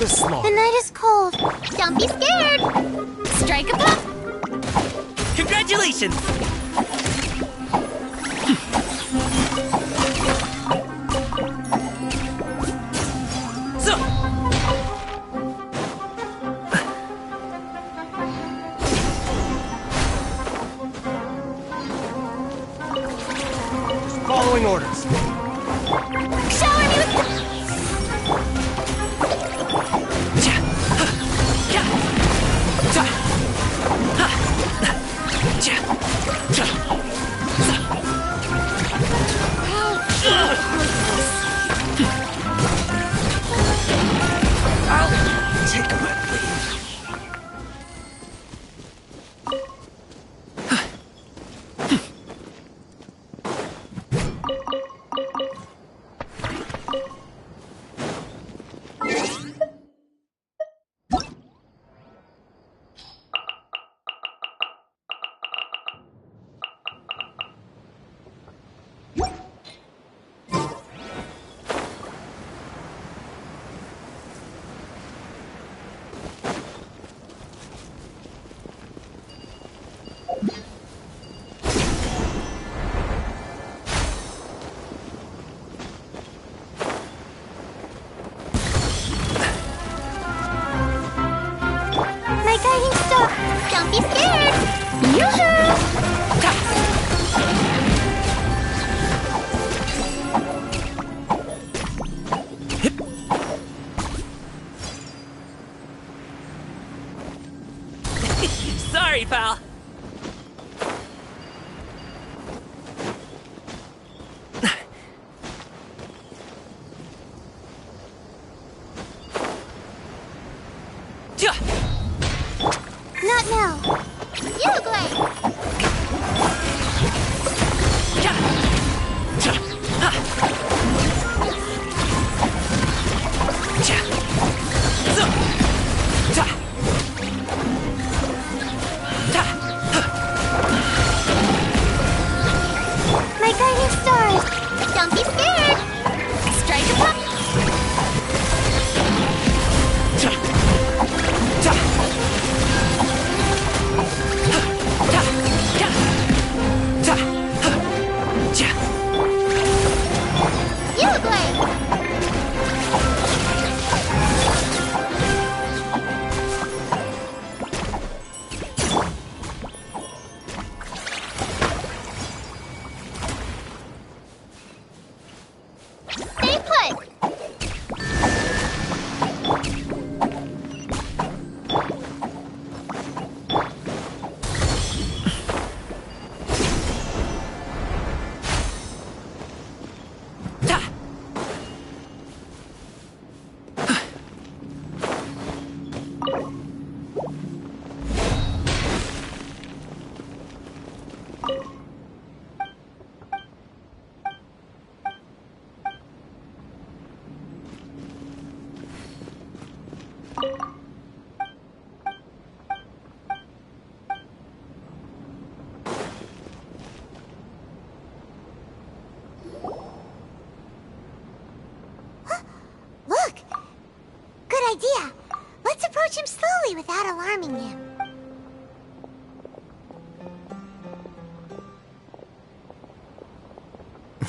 the slaughter. The night is cold. Don't be scared. Strike a pop. Congratulations! Following orders. Shower me with... I'll take a wet leave. My guiding star. Don't be scared. Yoo-hoo! Sorry, pal. Not now. You, Glenn. My guiding stars. Don't be scared. Strike a pop. You, Glenn. Stay put. Look! Good idea. Let's approach him slowly without alarming him.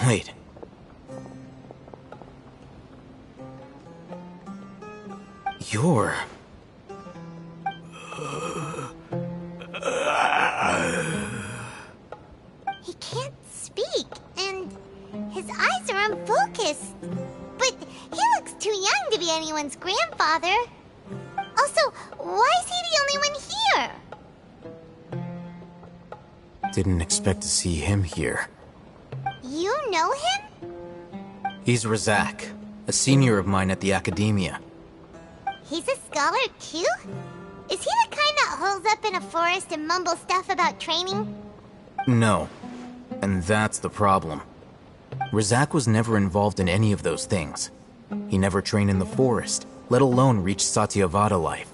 Wait. You're... He can't speak, and his eyes are unfocused. But he looks too young to be anyone's grandfather. Also, why is he the only one here? Didn't expect to see him here. You know him? He's Razak, a senior of mine at the academia. He's a scholar too? Is he the kind that holes up in a forest and mumbles stuff about training? No. And that's the problem. Razak was never involved in any of those things. He never trained in the forest, let alone reach Satyavada life.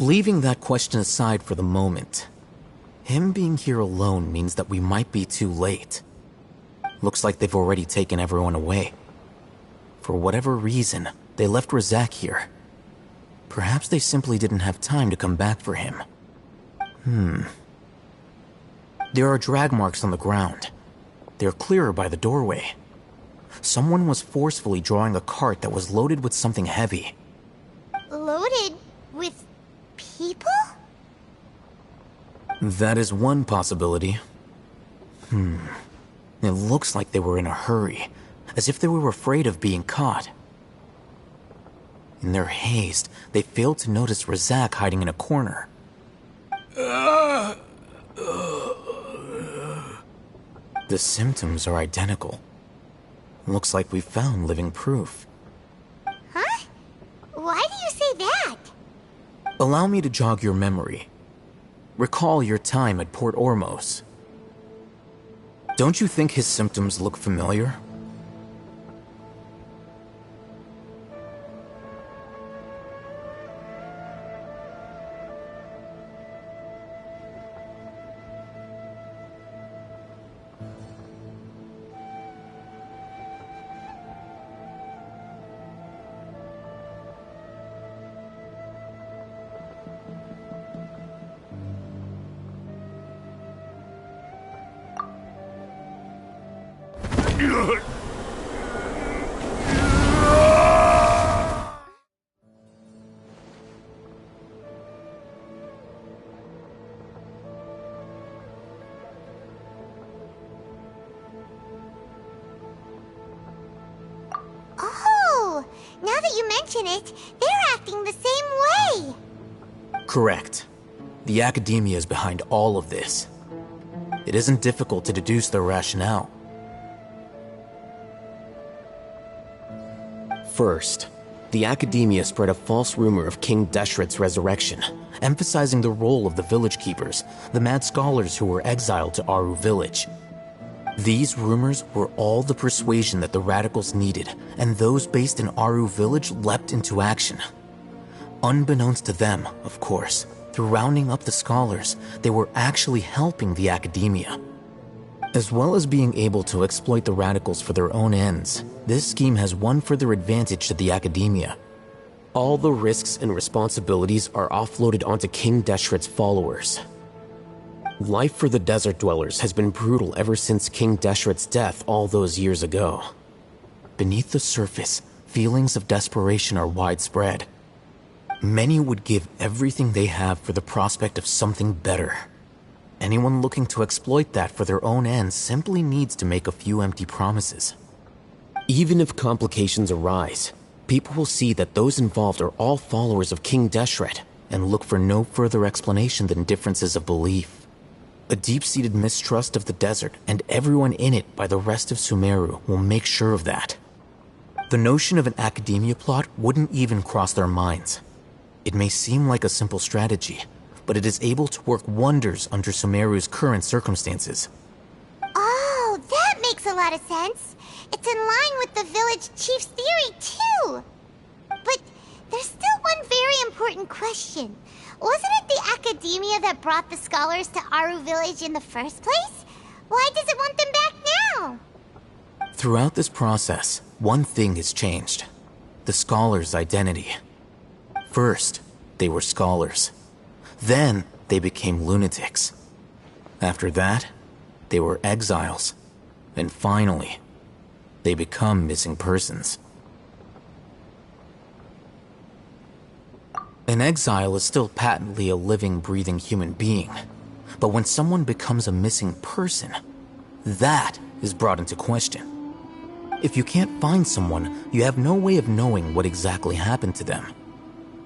Leaving that question aside for the moment, him being here alone means that we might be too late. Looks like they've already taken everyone away. For whatever reason, they left Razak here. Perhaps they simply didn't have time to come back for him. There are drag marks on the ground. They're clearer by the doorway. Someone was forcefully drawing a cart that was loaded with something heavy. Loaded with people? That is one possibility. It looks like they were in a hurry, as if they were afraid of being caught. In their haste, they failed to notice Razak hiding in a corner. The symptoms are identical. Looks like we found living proof. Huh? Why do you say that? Allow me to jog your memory. Recall your time at Port Ormos. Don't you think his symptoms look familiar? Oh, now that you mention it, they're acting the same way. Correct. The Academia is behind all of this. It isn't difficult to deduce their rationale. First, the Academia spread a false rumor of King Deshret's resurrection, emphasizing the role of the village keepers, the mad scholars who were exiled to Aru village. These rumors were all the persuasion that the radicals needed, and those based in Aru village leapt into action. Unbeknownst to them, of course, through rounding up the scholars, they were actually helping the Academia. As well as being able to exploit the radicals for their own ends, this scheme has one further advantage to the Academia. All the risks and responsibilities are offloaded onto King Deshret's followers. Life for the desert dwellers has been brutal ever since King Deshret's death all those years ago. Beneath the surface, feelings of desperation are widespread. Many would give everything they have for the prospect of something better. Anyone looking to exploit that for their own ends simply needs to make a few empty promises. Even if complications arise, people will see that those involved are all followers of King Deshret and look for no further explanation than differences of belief. A deep-seated mistrust of the desert and everyone in it by the rest of Sumeru will make sure of that. The notion of an Academia plot wouldn't even cross their minds. It may seem like a simple strategy, but it is able to work wonders under Sumeru's current circumstances. Oh, that makes a lot of sense. It's in line with the village chief's theory, too. But there's still one very important question. Wasn't it the Academia that brought the scholars to Aru village in the first place? Why does it want them back now? Throughout this process, one thing has changed. The scholars' identity. First, they were scholars. Then, they became lunatics. After that, they were exiles. And finally, they become missing persons. An exile is still patently a living, breathing human being. But when someone becomes a missing person, that is brought into question. If you can't find someone, you have no way of knowing what exactly happened to them.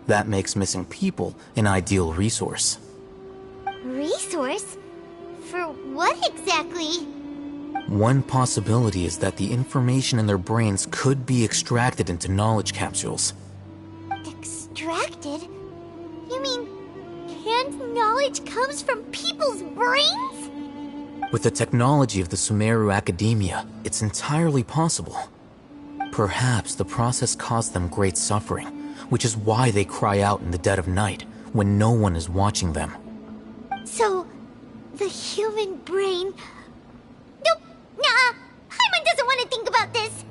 That makes missing people an ideal resource. Resource? For what exactly? One possibility is that the information in their brains could be extracted into knowledge capsules. Extracted? You mean canned knowledge comes from people's brains? With the technology of the Sumeru Academia, it's entirely possible. Perhaps the process caused them great suffering, which is why they cry out in the dead of night, when no one is watching them. So, the human brain... Nope, nah, Paimon doesn't want to think about this.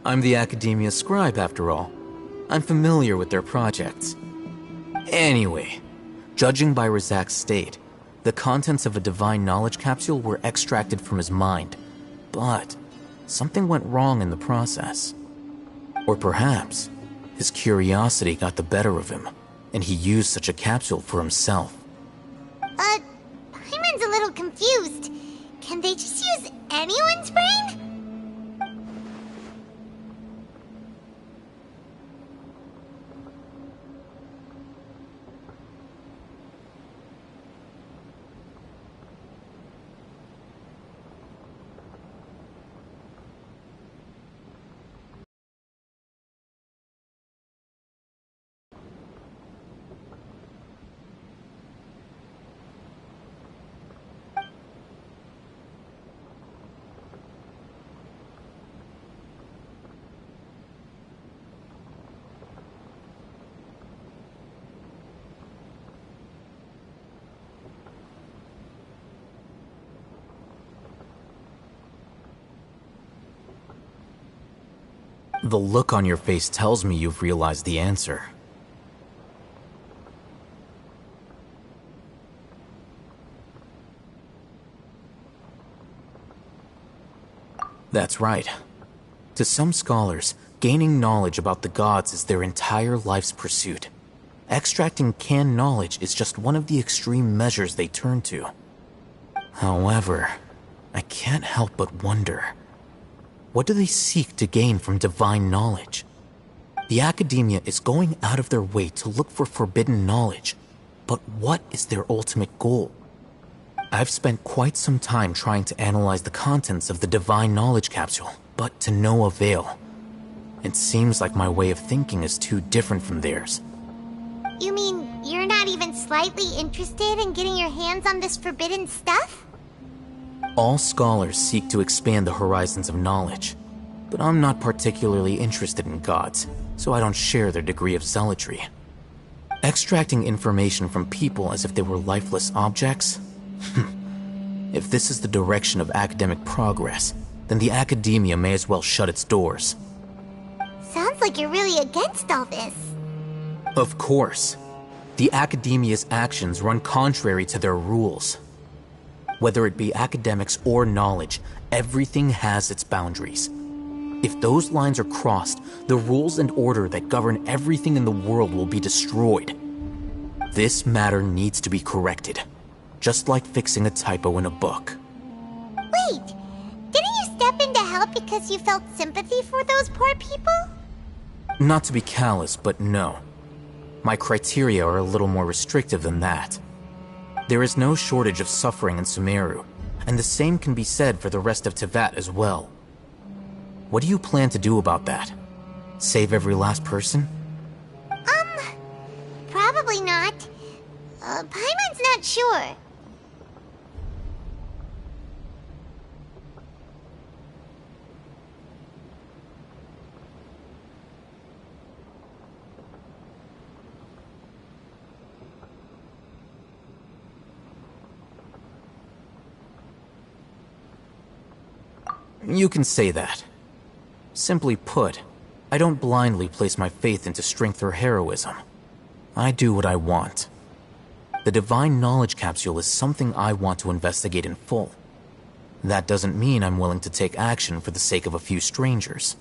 I'm the Academia scribe, after all. I'm familiar with their projects. Anyway, judging by Razak's state, the contents of a divine knowledge capsule were extracted from his mind. But something went wrong in the process. Or perhaps his curiosity got the better of him, and he used such a capsule for himself. Paimon's a little confused. Can they just use anyone's brain? The look on your face tells me you've realized the answer. That's right. To some scholars, gaining knowledge about the gods is their entire life's pursuit. Extracting canned knowledge is just one of the extreme measures they turn to. However, I can't help but wonder, what do they seek to gain from divine knowledge? The Academia is going out of their way to look for forbidden knowledge, but what is their ultimate goal? I've spent quite some time trying to analyze the contents of the divine knowledge capsule, but to no avail. It seems like my way of thinking is too different from theirs. You mean you're not even slightly interested in getting your hands on this forbidden stuff? All scholars seek to expand the horizons of knowledge, but I'm not particularly interested in gods, so I don't share their degree of zealotry. Extracting information from people as if they were lifeless objects? If this is the direction of academic progress, then the Academia may as well shut its doors. Sounds like you're really against all this. Of course. The Academia's actions run contrary to their rules. Whether it be academics or knowledge, everything has its boundaries. If those lines are crossed, the rules and order that govern everything in the world will be destroyed. This matter needs to be corrected, just like fixing a typo in a book. Wait, didn't you step in to help because you felt sympathy for those poor people? Not to be callous, but no. My criteria are a little more restrictive than that. There is no shortage of suffering in Sumeru, and the same can be said for the rest of Teyvat as well. What do you plan to do about that? Save every last person? Probably not. Paimon's not sure. You can say that. Simply put, I don't blindly place my faith into strength or heroism. I do what I want. The divine knowledge capsule is something I want to investigate in full. That doesn't mean I'm willing to take action for the sake of a few strangers.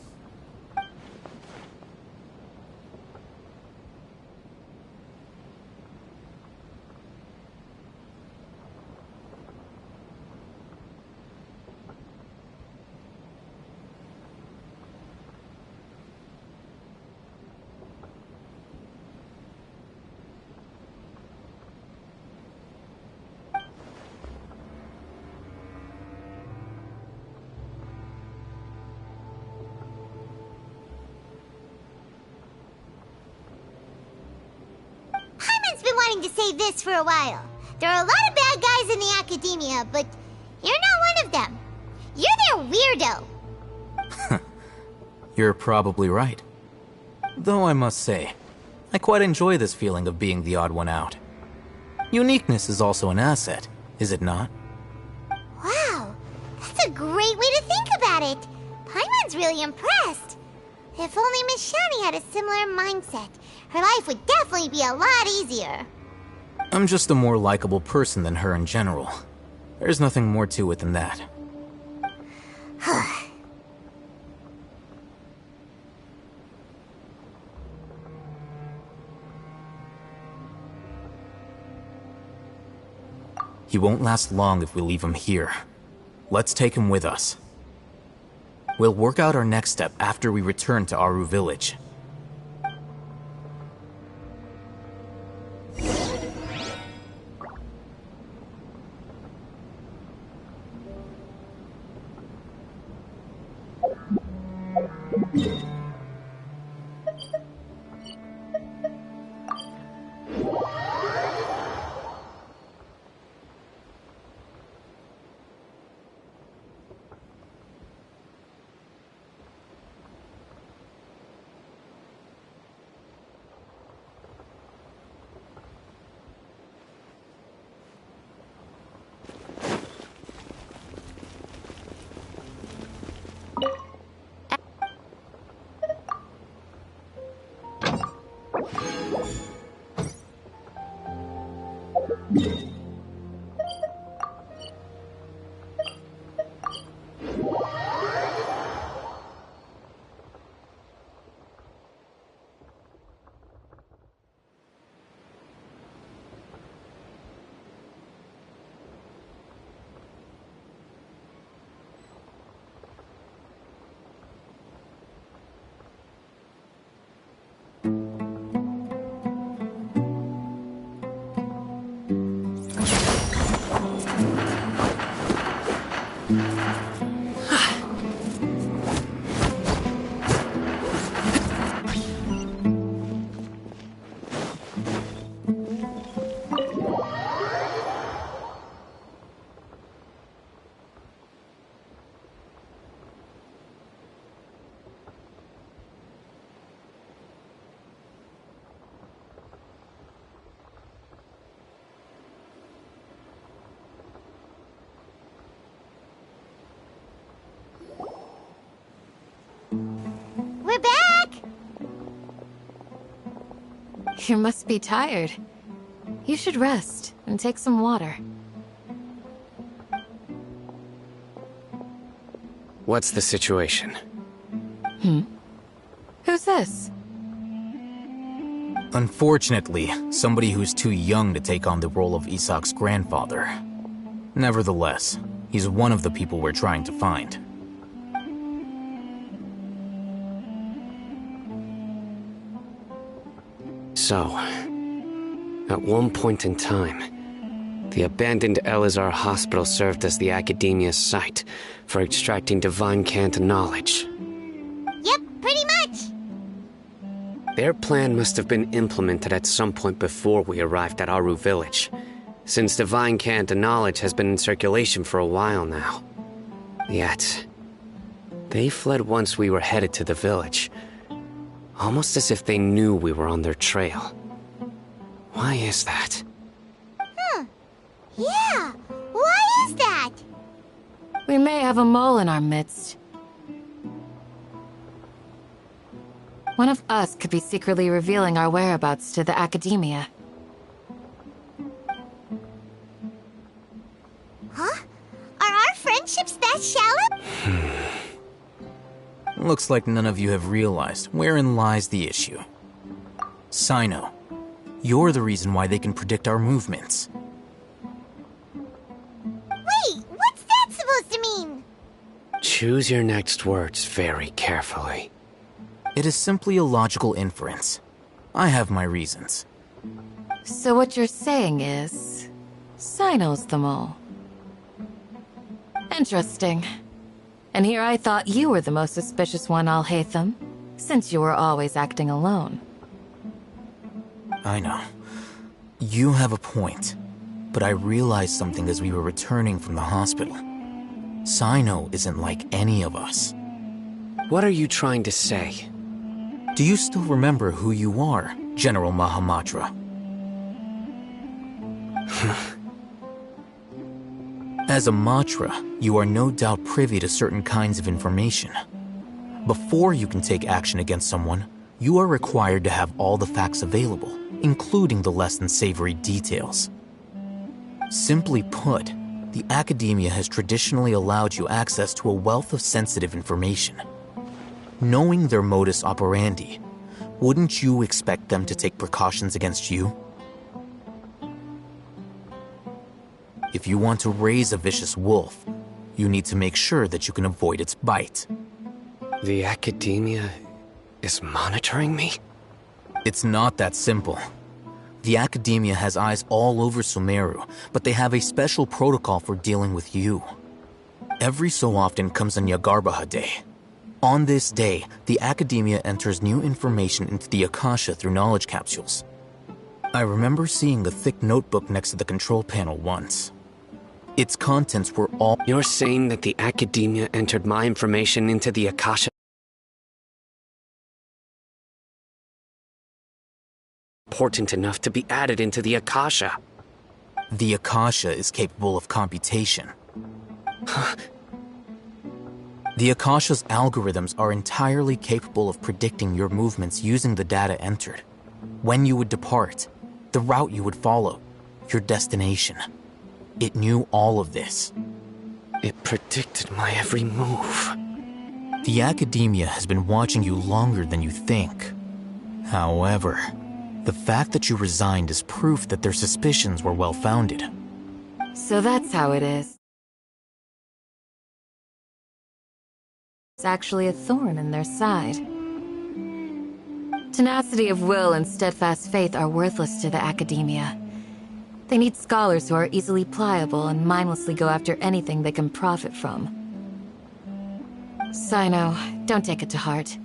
going to say this for a while. There are a lot of bad guys in the academia, but you're not one of them. You're their weirdo. You're probably right. Though I must say, I quite enjoy this feeling of being the odd one out. Uniqueness is also an asset, is it not? Wow, that's a great way to think about it. Paimon's really impressed. If only Miss Shani had a similar mindset, her life would definitely be a lot easier. I'm just a more likable person than her in general. There's nothing more to it than that. He won't last long if we leave him here. Let's take him with us. We'll work out our next step after we return to Aru Village. We're back! You must be tired. You should rest and take some water. What's the situation? Who's this? Unfortunately, somebody who's too young to take on the role of Isak's grandfather. Nevertheless, he's one of the people we're trying to find. So, at one point in time, the abandoned Elazar Hospital served as the Academia's site for extracting divine cant knowledge. Yep, pretty much. Their plan must have been implemented at some point before we arrived at Aru Village, since divine cant knowledge has been in circulation for a while now. Yet, they fled once we were headed to the village, almost as if they knew we were on their trail. Why is that? Yeah, why is that? We may have a mole in our midst. One of us could be secretly revealing our whereabouts to the Academia. Huh? Are our friendships that shallow? Looks like none of you have realized wherein lies the issue. Sino, you're the reason why they can predict our movements. Wait, what's that supposed to mean? Choose your next words very carefully. It is simply a logical inference. I have my reasons. So what you're saying is... Sino's the mole. Interesting. And here I thought you were the most suspicious one, Alhaitham, since you were always acting alone. I know. You have a point, but I realized something as we were returning from the hospital. Sino isn't like any of us. What are you trying to say? Do you still remember who you are, General Mahamatra? As a Matra, you are no doubt privy to certain kinds of information. Before you can take action against someone, you are required to have all the facts available, including the less than savory details. Simply put, the academia has traditionally allowed you access to a wealth of sensitive information. Knowing their modus operandi, wouldn't you expect them to take precautions against you? If you want to raise a vicious wolf, you need to make sure that you can avoid its bite. The academia is monitoring me? It's not that simple. The academia has eyes all over Sumeru, but they have a special protocol for dealing with you. Every so often comes a Nyagarbaha Day. On this day, the academia enters new information into the Akasha through knowledge capsules. I remember seeing the thick notebook next to the control panel once. Its contents were all— You're saying that the academia entered my information into the Akasha? Important enough to be added into the Akasha. The Akasha is capable of computation. The Akasha's algorithms are entirely capable of predicting your movements using the data entered. When you would depart, the route you would follow, your destination. It knew all of this. It predicted my every move. The academia has been watching you longer than you think. However, the fact that you resigned is proof that their suspicions were well-founded. So that's how it is. It's actually a thorn in their side. Tenacity of will and steadfast faith are worthless to the academia. They need scholars who are easily pliable and mindlessly go after anything they can profit from. Sino, don't take it to heart.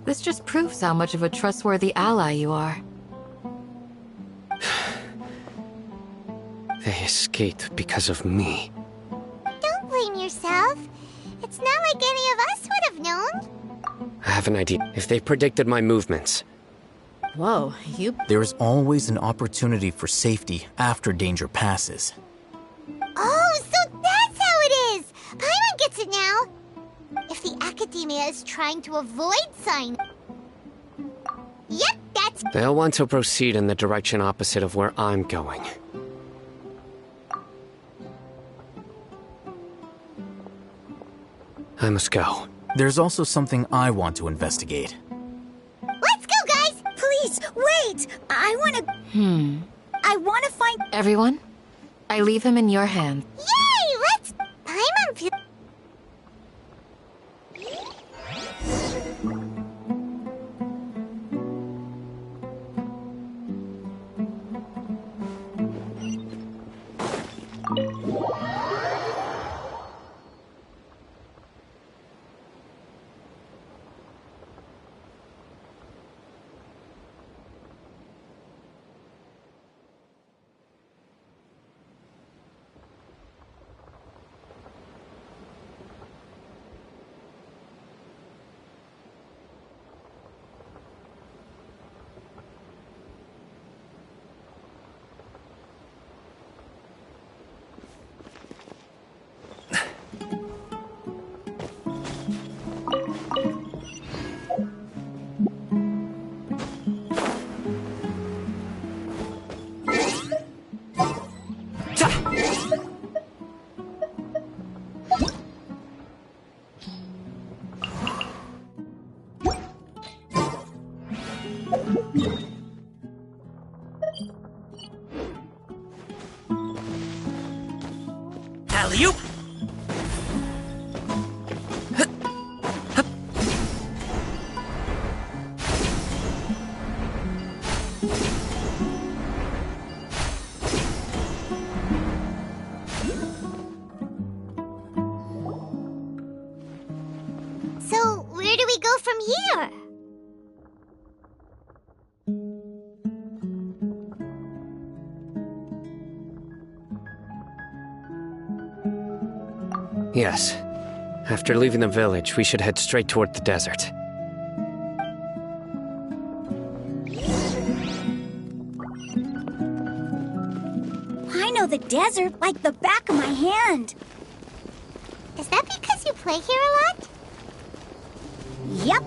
This just proves how much of a trustworthy ally you are. They escaped because of me. Don't blame yourself. It's not like any of us would have known. I have an idea. If they predicted my movements, Whoa, you... There is always an opportunity for safety after danger passes. Oh, so that's how it is! Paimon gets it now! If the academia is trying to avoid sign... Yep, that's... they'll want to proceed in the direction opposite of where I'm going. I must go. There's also something I want to investigate. Let's go, guys! Please, wait! I wanna find... Everyone, I leave him in your hands. Yay! Let's... Paimon feel... Alley-oop! So, where do we go from here? Yes. After leaving the village, we should head straight toward the desert. I know the desert like the back of my hand. Is that because you play here a lot? Yep.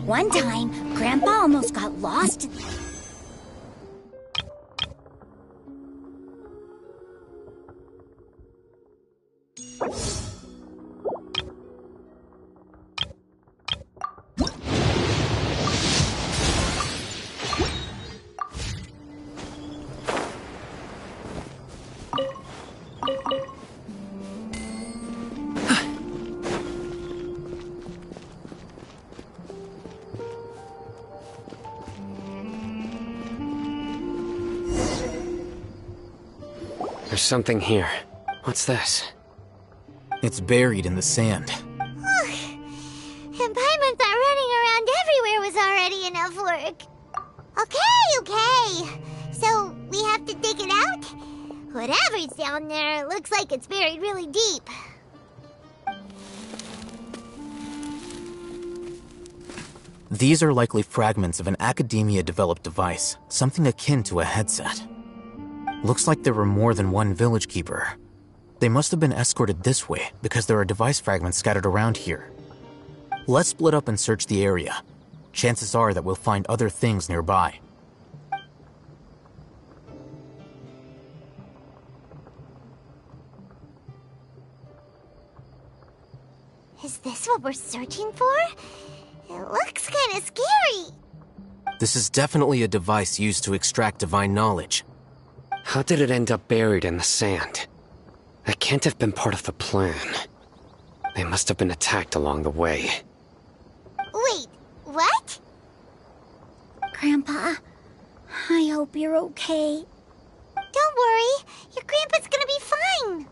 One time, Grandpa almost got lost. There's something here. What's this? It's buried in the sand. And Paimon's not running around everywhere was already enough work. Okay. So, we have to dig it out? Whatever's down there looks like it's buried really deep. These are likely fragments of an Academia-developed device, something akin to a headset. Looks like there were more than one village keeper. They must have been escorted this way because there are device fragments scattered around here. Let's split up and search the area. Chances are that we'll find other things nearby. Is this what we're searching for? It looks kind of scary. This is definitely a device used to extract divine knowledge. How did it end up buried in the sand? That can't have been part of the plan. They must have been attacked along the way. Wait, what? Grandpa, I hope you're okay. Don't worry, your grandpa's gonna be fine.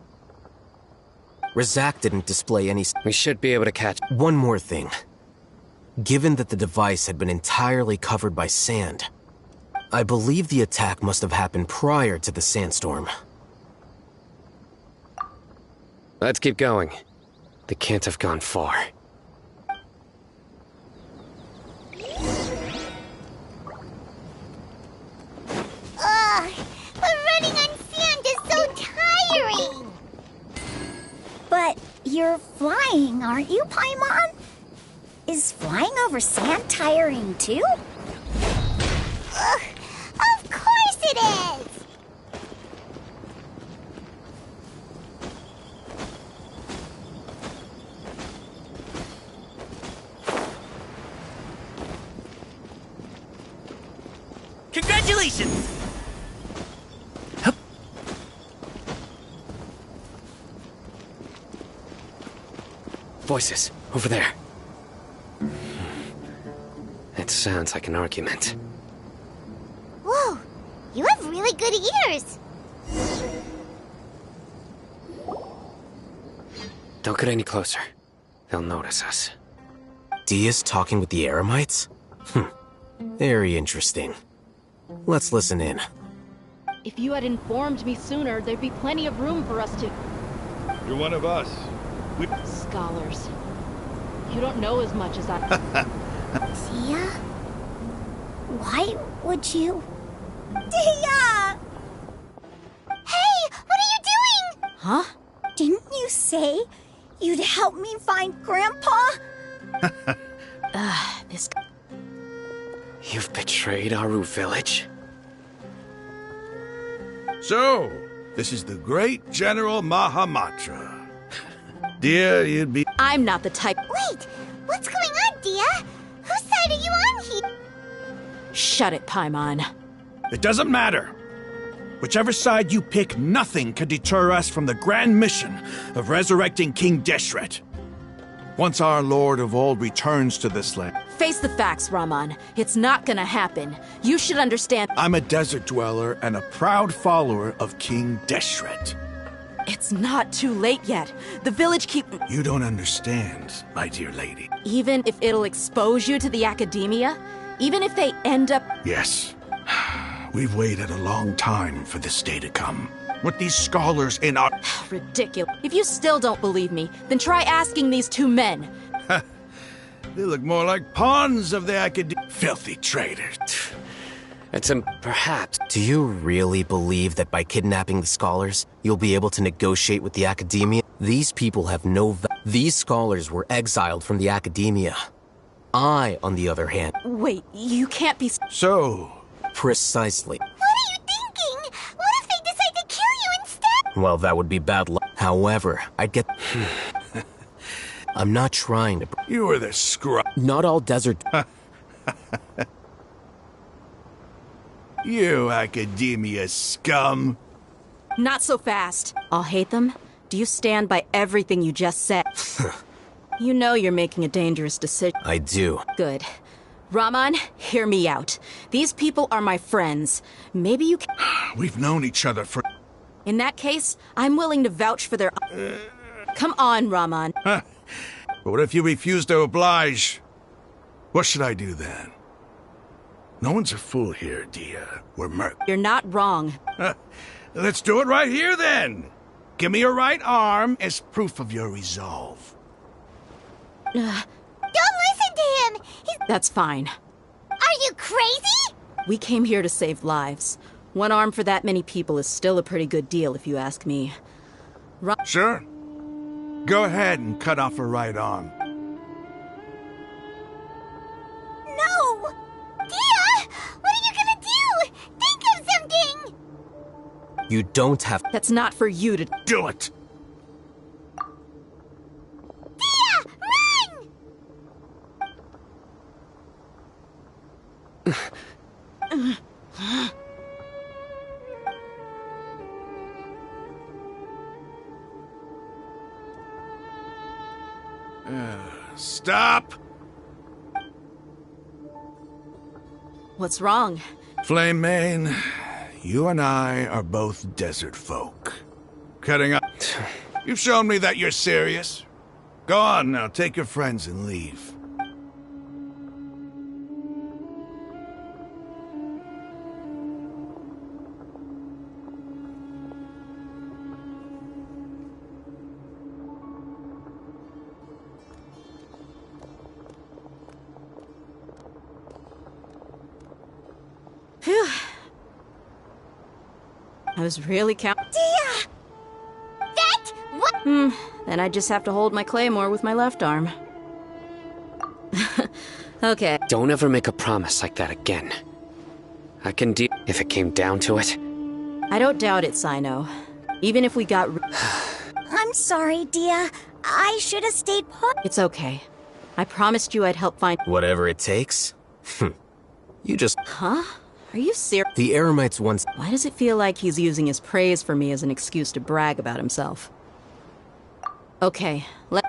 Razak didn't display any... We should be able to catch... One more thing. Given that the device had been entirely covered by sand, I believe the attack must have happened prior to the sandstorm. Let's keep going. They can't have gone far. Ugh, but running on sand is so tiring. But you're flying, aren't you, Paimon? Is flying over sand tiring too? Ugh, of course it is. Congratulations! Voices, over there. It sounds like an argument. Whoa, you have really good ears. Don't get any closer. They'll notice us. Dia's talking with the Eremites? Very interesting. Let's listen in. If you had informed me sooner, there'd be plenty of room for us to... You're one of us. Scholars. You don't know as much as I... Dia? Why would you... Dia! Hey, what are you doing? Huh? Didn't you say you'd help me find Grandpa? This... You've betrayed Aru village? So, this is the great General Mahamatra. Dear, you'd be... I'm not the type... Wait, what's going on, Dia? Whose side are you on here? Shut it, Paimon. It doesn't matter. Whichever side you pick, nothing can deter us from the grand mission of resurrecting King Deshret. Once our Lord of Old returns to this land... Face the facts, Raman. It's not gonna happen. You should understand... I'm a desert dweller and a proud follower of King Deshret. It's not too late yet. The village keep... You don't understand, my dear lady. Even if it'll expose you to the Academia, even if they end up... Yes. We've waited a long time for this day to come. with these scholars in our... Ridiculous. If you still don't believe me, then try asking these two men. They look more like pawns of the academy. Filthy traitors. Perhaps. Do you really believe that by kidnapping the scholars, you'll be able to negotiate with the academia? These people have no These scholars were exiled from the academia. I, on the other hand... Wait, you can't be... So... Precisely. What are you thinking? What if they decide to kill you instead? Well, that would be bad luck. However, I'd get... I'm not trying to... You were the scrub. Not all desert... You academia scum. Not so fast. I'll hate them. Do you stand by everything you just said? You know you're making a dangerous decision. I do. Good. Raman, hear me out. These people are my friends. Maybe you can... We've known each other for... In that case, I'm willing to vouch for their... Come on, Raman. But what if you refuse to oblige? What should I do then? No one's a fool here, Dia. We're merc. You're not wrong. Let's do it right here, then. Give me your right arm as proof of your resolve. Don't listen to him! That's fine. Are you crazy? We came here to save lives. One arm for that many people is still a pretty good deal, if you ask me. Sure. Go ahead and cut off her right arm. No! Dia! What are you gonna do? Think of something! You don't have... That's not for you to... Do it! Dia! Run! Stop! What's wrong? Flame Mane, you and I are both desert folk. Cutting up. You've shown me that you're serious. Go on now, take your friends and leave. Phew. I was really counting. Dia! That? What? Then I just have to hold my claymore with my left arm. Okay. Don't ever make a promise like that again. I can deal if it came down to it. I don't doubt it, Sino. Even if we got... I'm sorry, Dia. I should have stayed put. It's okay. I promised you I'd help find... Whatever it takes? You just... Huh? Are you serious? The Eremites once... Why does it feel like he's using his praise for me as an excuse to brag about himself? Okay, let...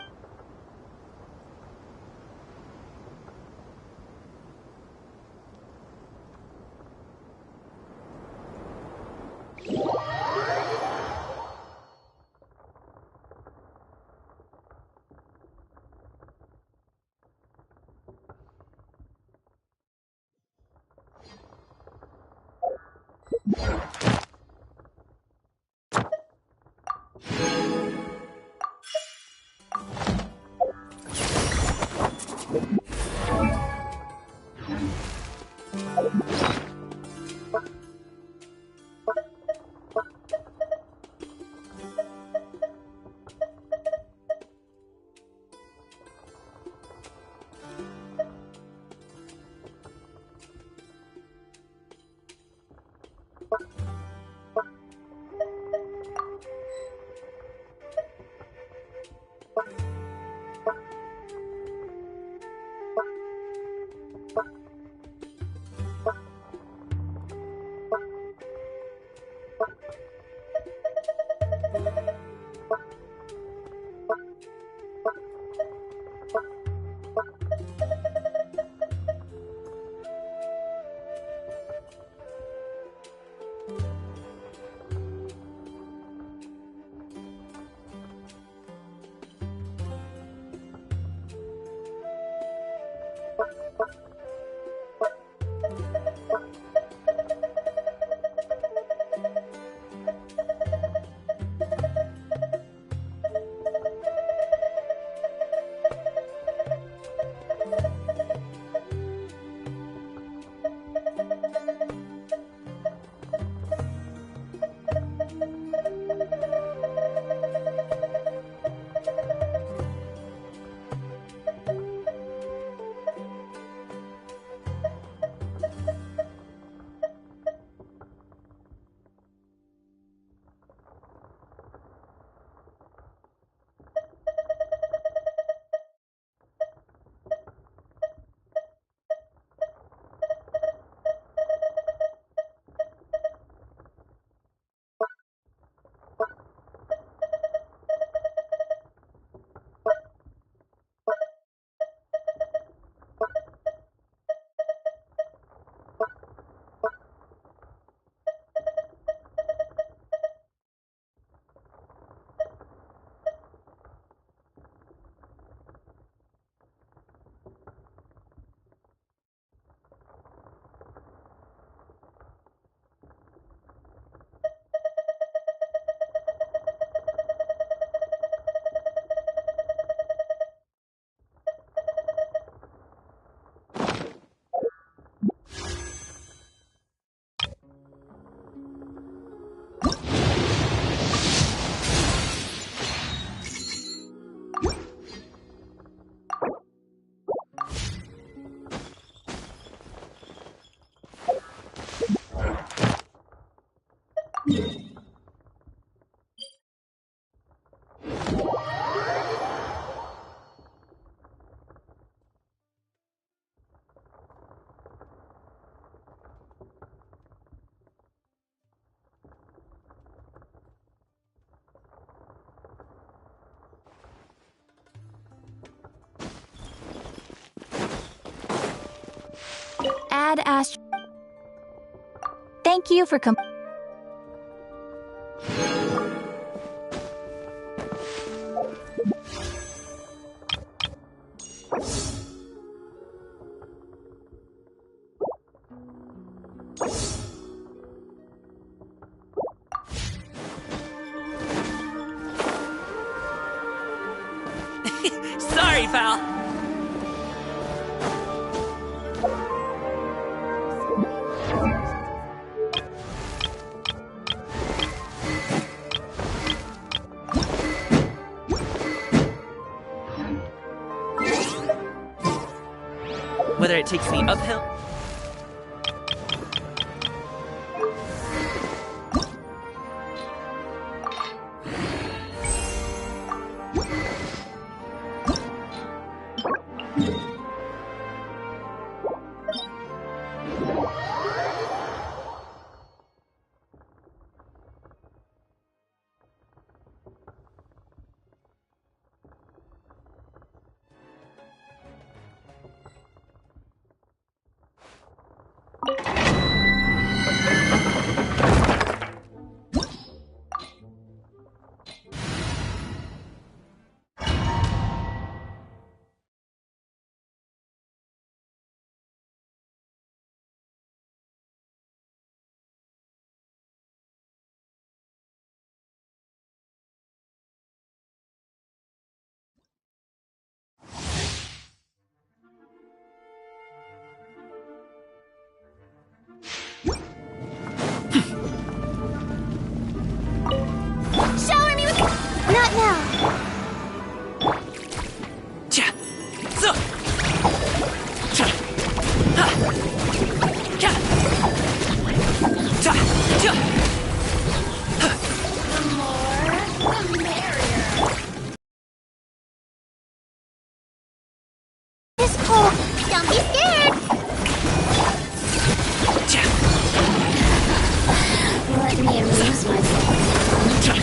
Dad asked... Thank you for Sorry, pal. Whether it takes me uphill. Shower me with... Not now. Cha! So! Cha! Ha! Ka! Ta! Cha! It's cold. Don't be scared. Cha! Let me amuse myself. Cha!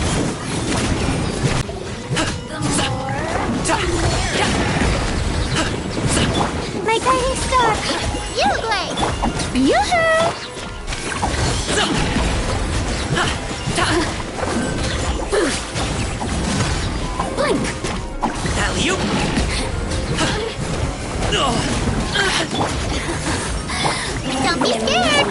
My guiding star. You look like... Yoo-hoo! Blink! Alley-oop! Don't be scared.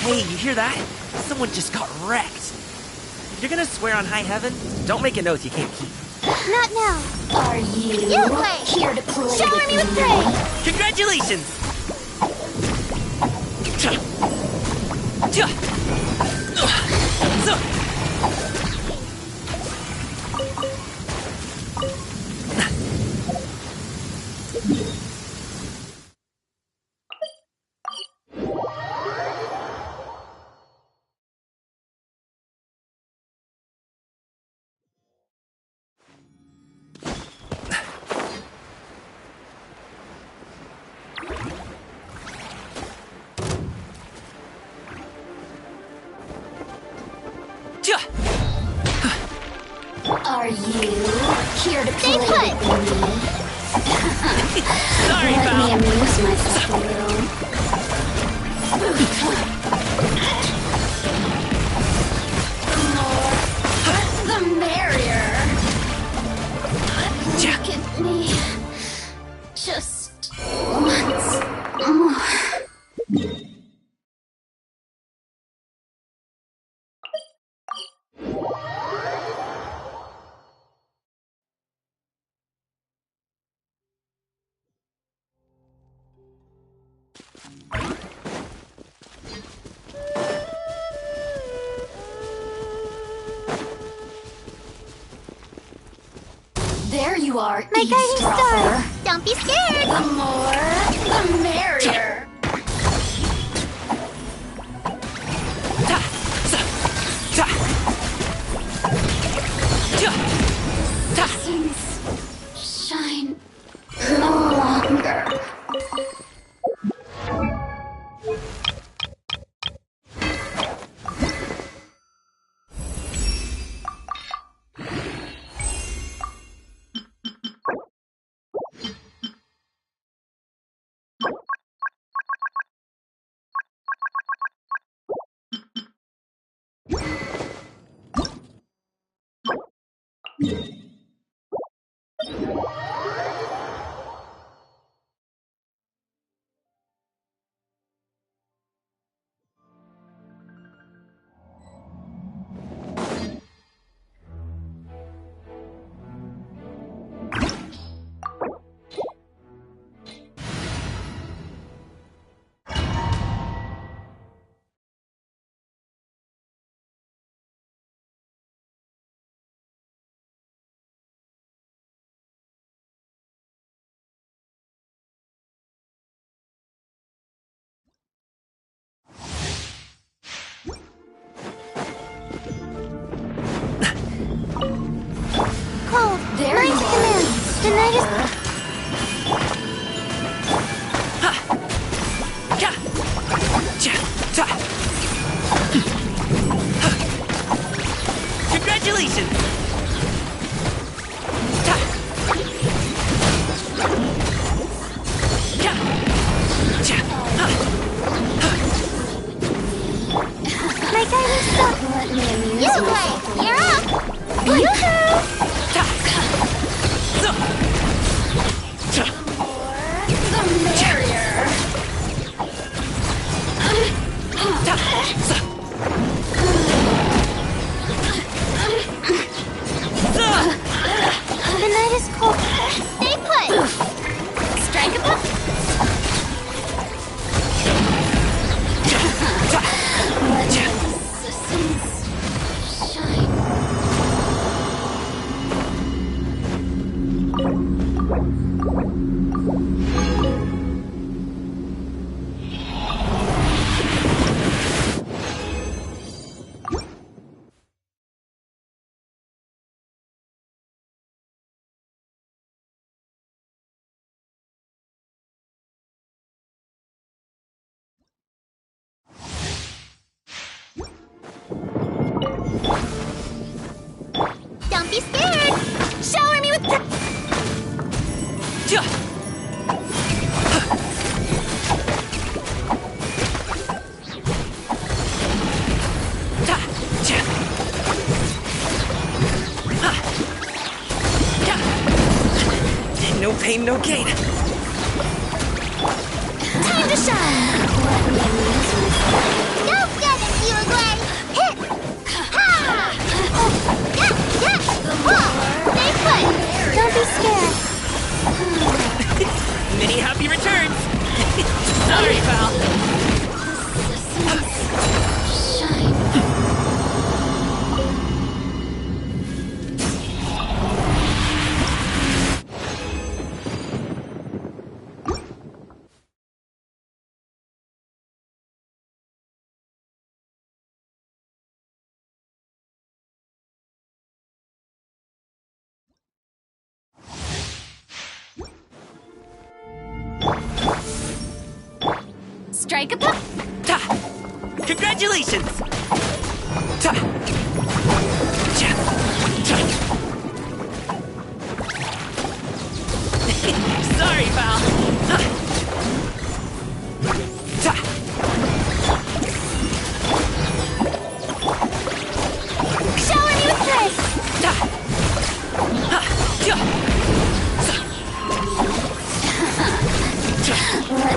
Hey, you hear that? Someone just got wrecked. If you're gonna swear on high heaven, don't make an oath you can't keep. Not now. Are you You play. here to play Shower me with praise. Congratulations! Cha! Cha! So! Are you here to Stay play put. with me? Sorry, Let me pal. amuse myself a little. There you are, My guiding star! eavesdropper. Don't be scared! The more, the merrier. Since shine no longer. Cold. There Night you command. The night is... Congratulations! My guiding star! Let me amuse You myself. play! You're up! Yoo-hoo! The merrier. The night is cold. Stay put! Strike a Don't be scared! Shower me with... No pain, no gain. Time to shine! Go get it, Uruguay! Hit! Ha! Yeah! Whoa! Stay put! Don't be scared. Many happy returns! Sorry, pal. Strike a pop! Ta! Congratulations! Ta! Cha! Ta! Sorry, pal. Ha! Ta! Shower me with grace! Ta! Ha! Ja! Sa!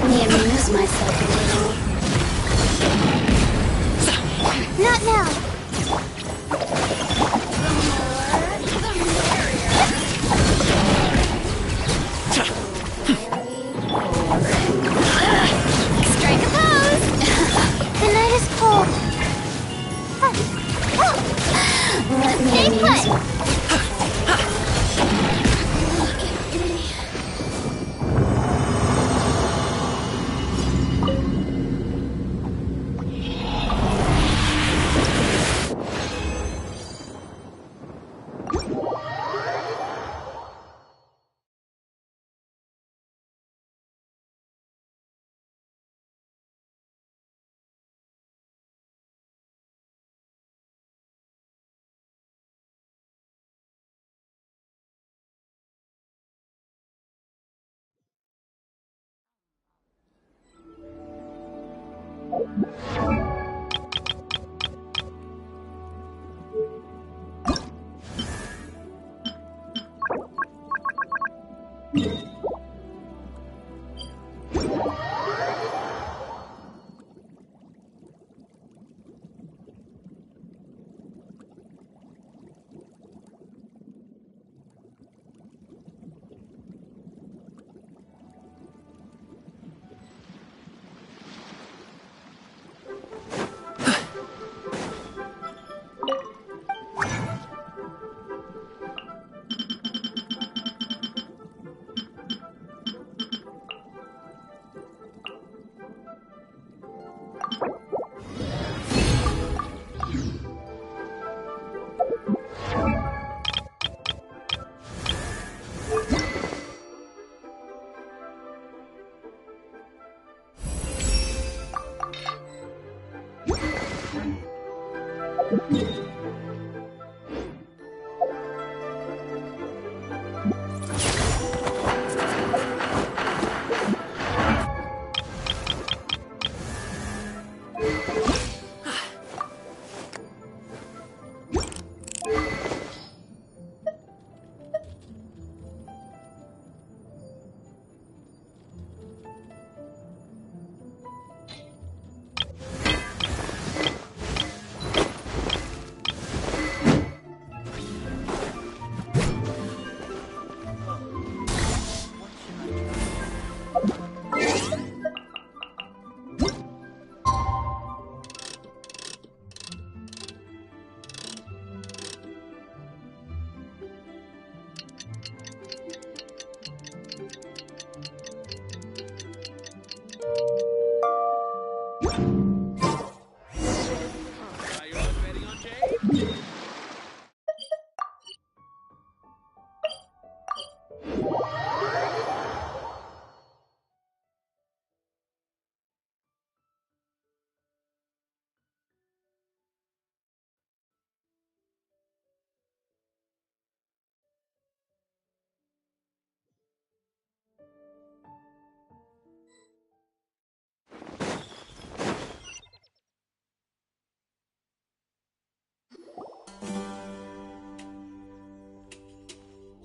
me amuse myself a little. Not now. Strike a pose! The night is cold. Let me Stay amuse put!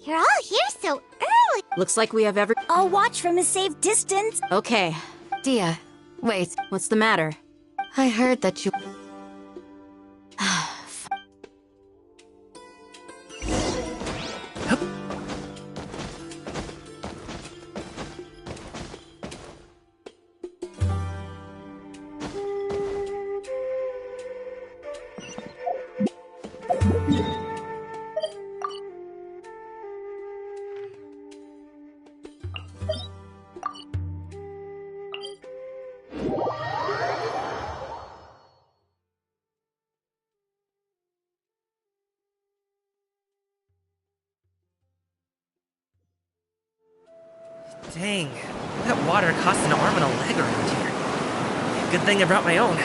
You're all here so early. Looks like we have every. I'll watch from a safe distance. Okay. Dia, wait. What's the matter? I heard that you... Dang, that water costs an arm and a leg around here. Good thing I brought my own.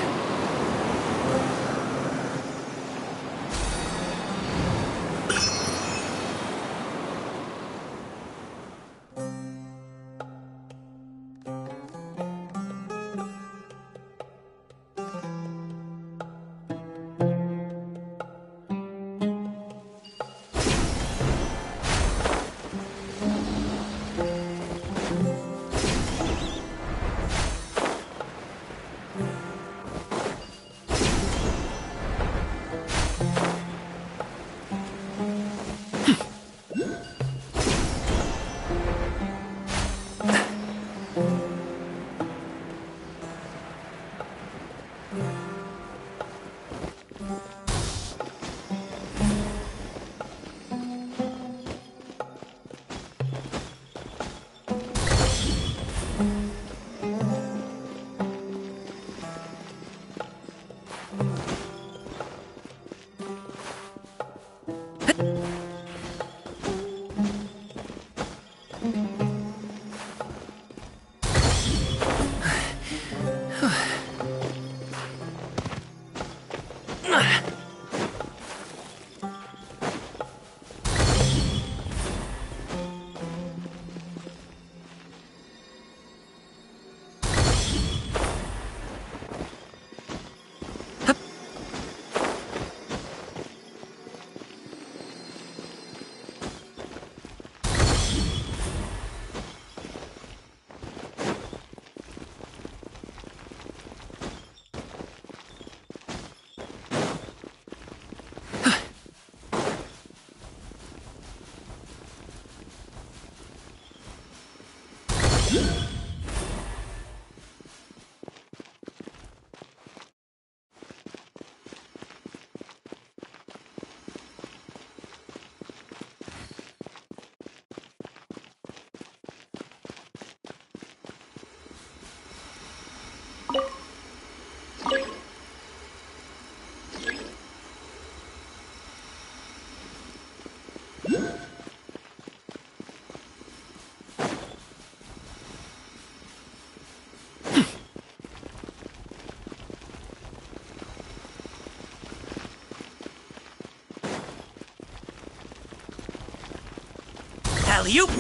Alley-oop!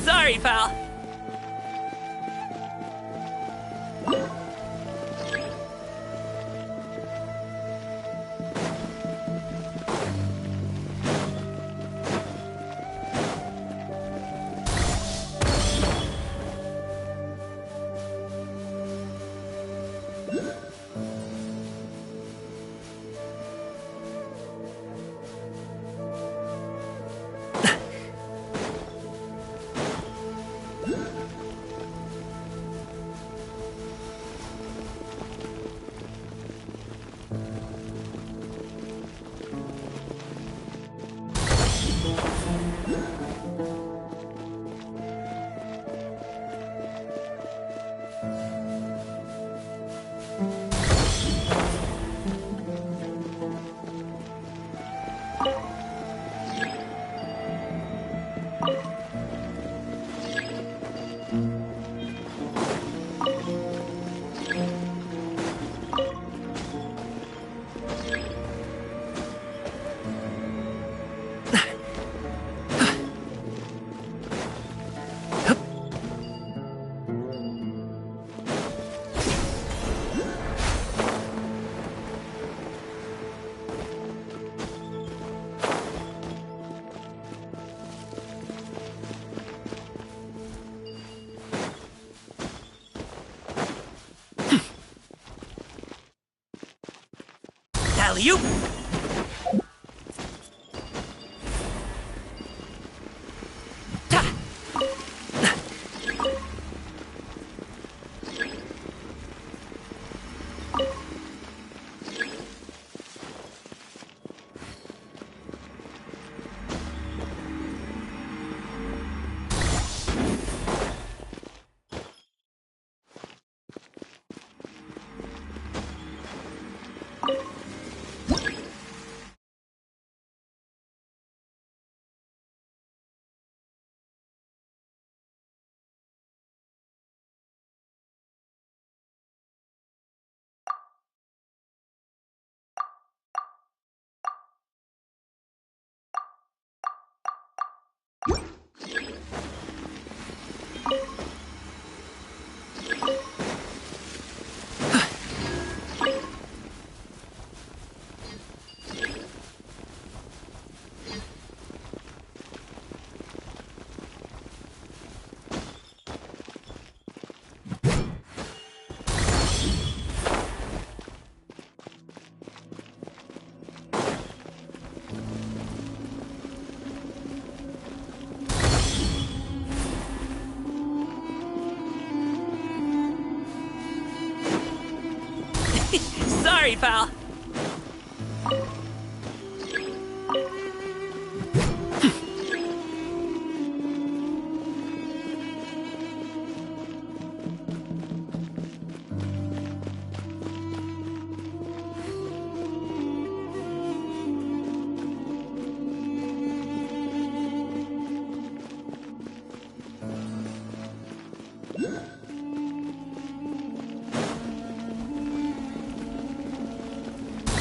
Sorry, pal. Alley-oop! Sorry, pal.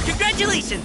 Congratulations!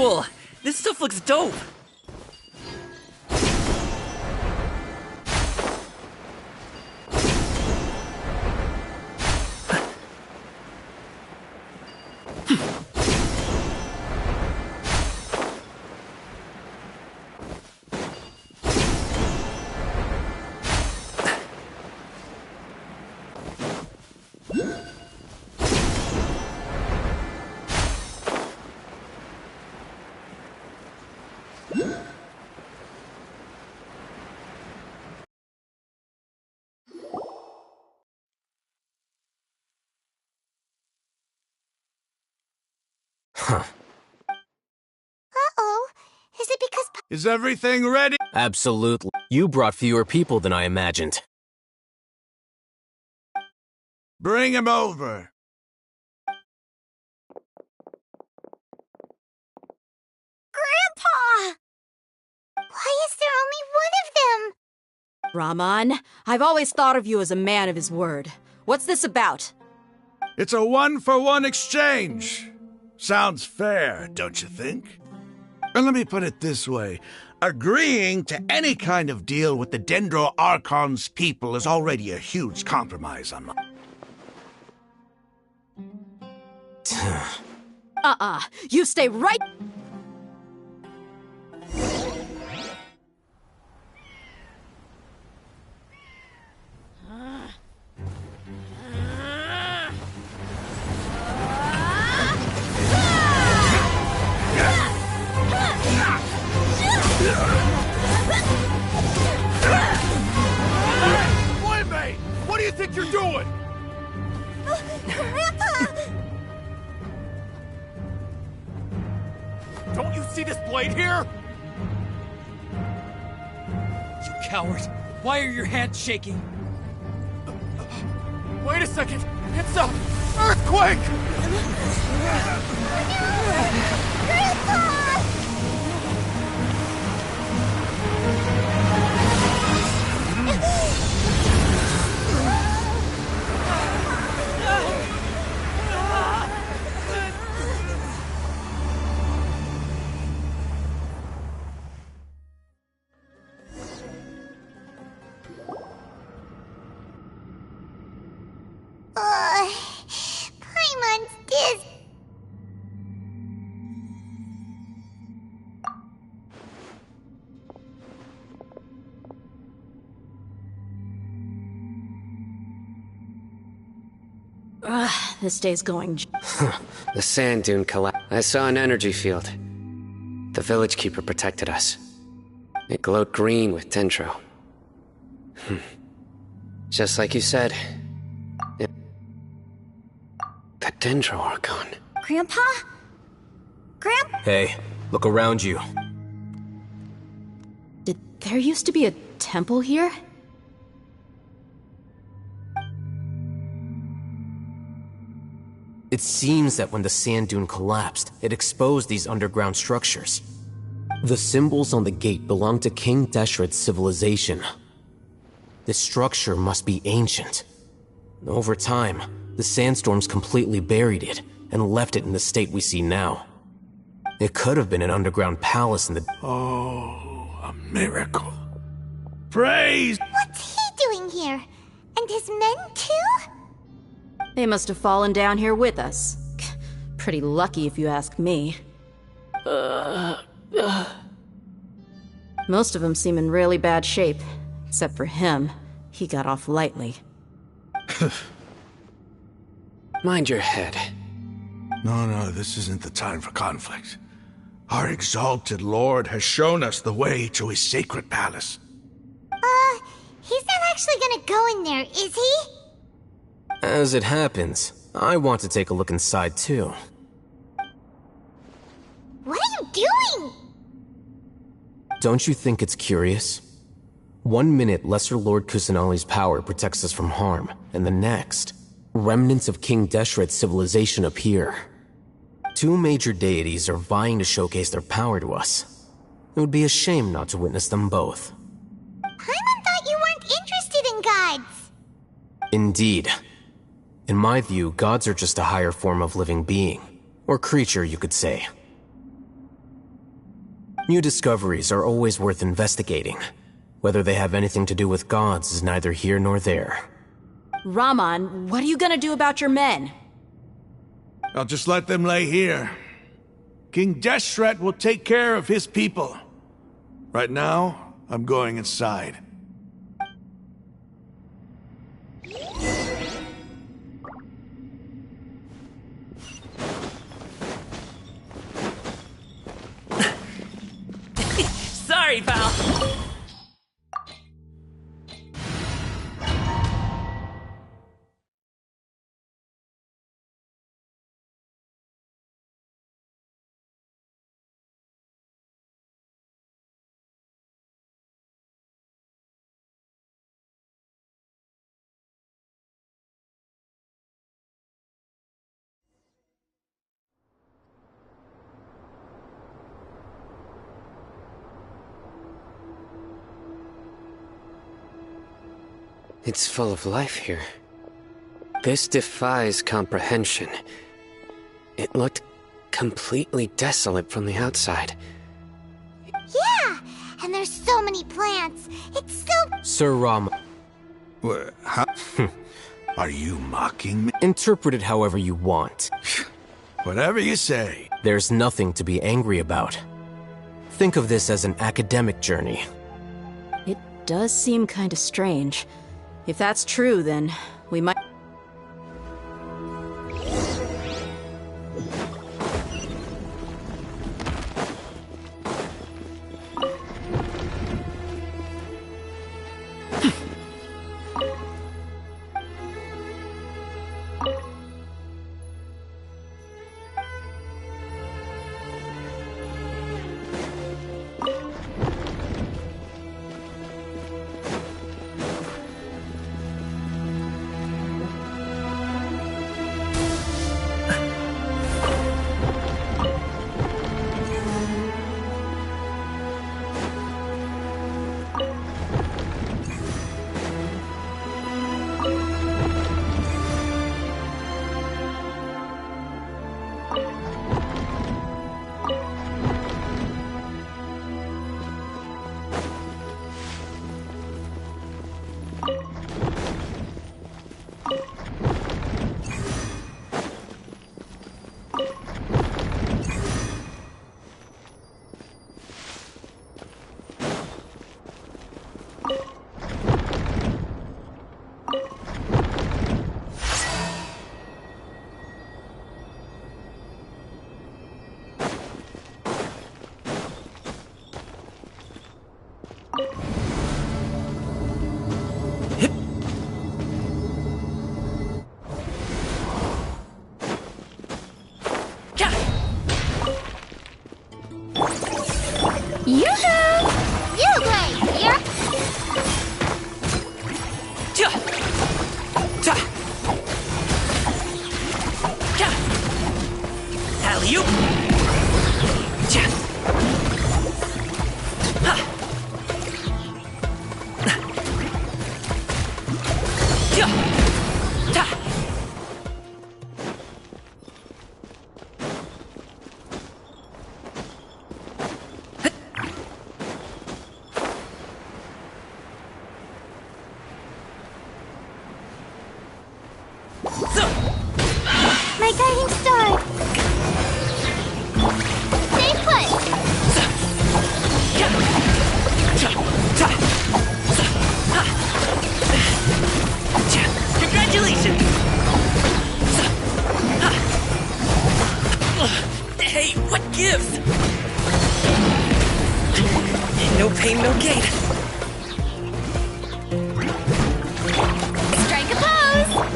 cool! This stuff looks dope! Huh. Uh-oh. Is it because Is everything ready? Absolutely. You brought fewer people than I imagined. Bring him over. Grandpa! Why is there only one of them? Rahman, I've always thought of you as a man of his word. What's this about? It's a one-for-one exchange. Sounds fair, don't you think? And let me put it this way. Agreeing to any kind of deal with the Dendro Archon's people is already a huge compromise on my... You stay right... Boy, what do you think you're doing? Grandpa! Don't you see this blade here? You coward! Why are your hands shaking? Wait a second! It's a earthquake! Grandpa! Paimon's diz. This day's going... The sand dune collapsed. I saw an energy field. The village keeper protected us. It glowed green with dendro. Just like you said. The Dendro Archon. Grandpa? Hey, look around you. Did there used to be a temple here? It seems that when the sand dune collapsed, it exposed these underground structures. The symbols on the gate belong to King Deshret's civilization. This structure must be ancient. Over time, the sandstorms completely buried it and left it in the state we see now. It could have been an underground palace in the... Oh, a miracle. Praise! What's he doing here? And his men too? They must have fallen down here with us. Pretty lucky if you ask me. Most of them seem in really bad shape. Except for him. He got off lightly. Mind your head. No, this isn't the time for conflict. Our exalted lord has shown us the way to his sacred palace. He's not actually gonna go in there, is he? As it happens, I want to take a look inside too. What are you doing? Don't you think it's curious? 1 minute, Lesser Lord Kusanali's power protects us from harm, and the next, remnants of King Deshret's civilization appear. 2 major deities are vying to showcase their power to us. It would be a shame not to witness them both. Paimon thought you weren't interested in gods. Indeed. In my view, gods are just a higher form of living being. Or creature, you could say. New discoveries are always worth investigating. Whether they have anything to do with gods is neither here nor there. Raman, what are you gonna do about your men? I'll just let them lay here. King Deshret will take care of his people. Right now, I'm going inside. Sorry, pal. It's full of life here. This defies comprehension. It looked completely desolate from the outside. Yeah, and there's so many plants. It's so... Sir Ram, How? Are you mocking me? interpret it however you want. Whatever you say. There's nothing to be angry about. Think of this as an academic journey. It does seem kinda strange. If that's true, then we might... My guiding star! Stay put! Congratulations! Hey, what gives? No pain, no gain. Strike a pose!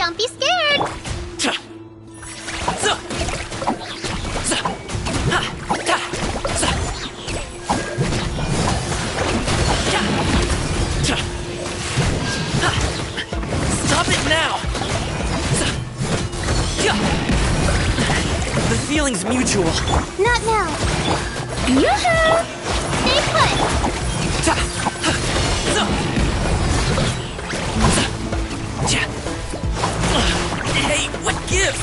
Don't be scared! Stop it now! The feeling's mutual. Not now. Yoo-hoo! Stay put! Hey, what gives?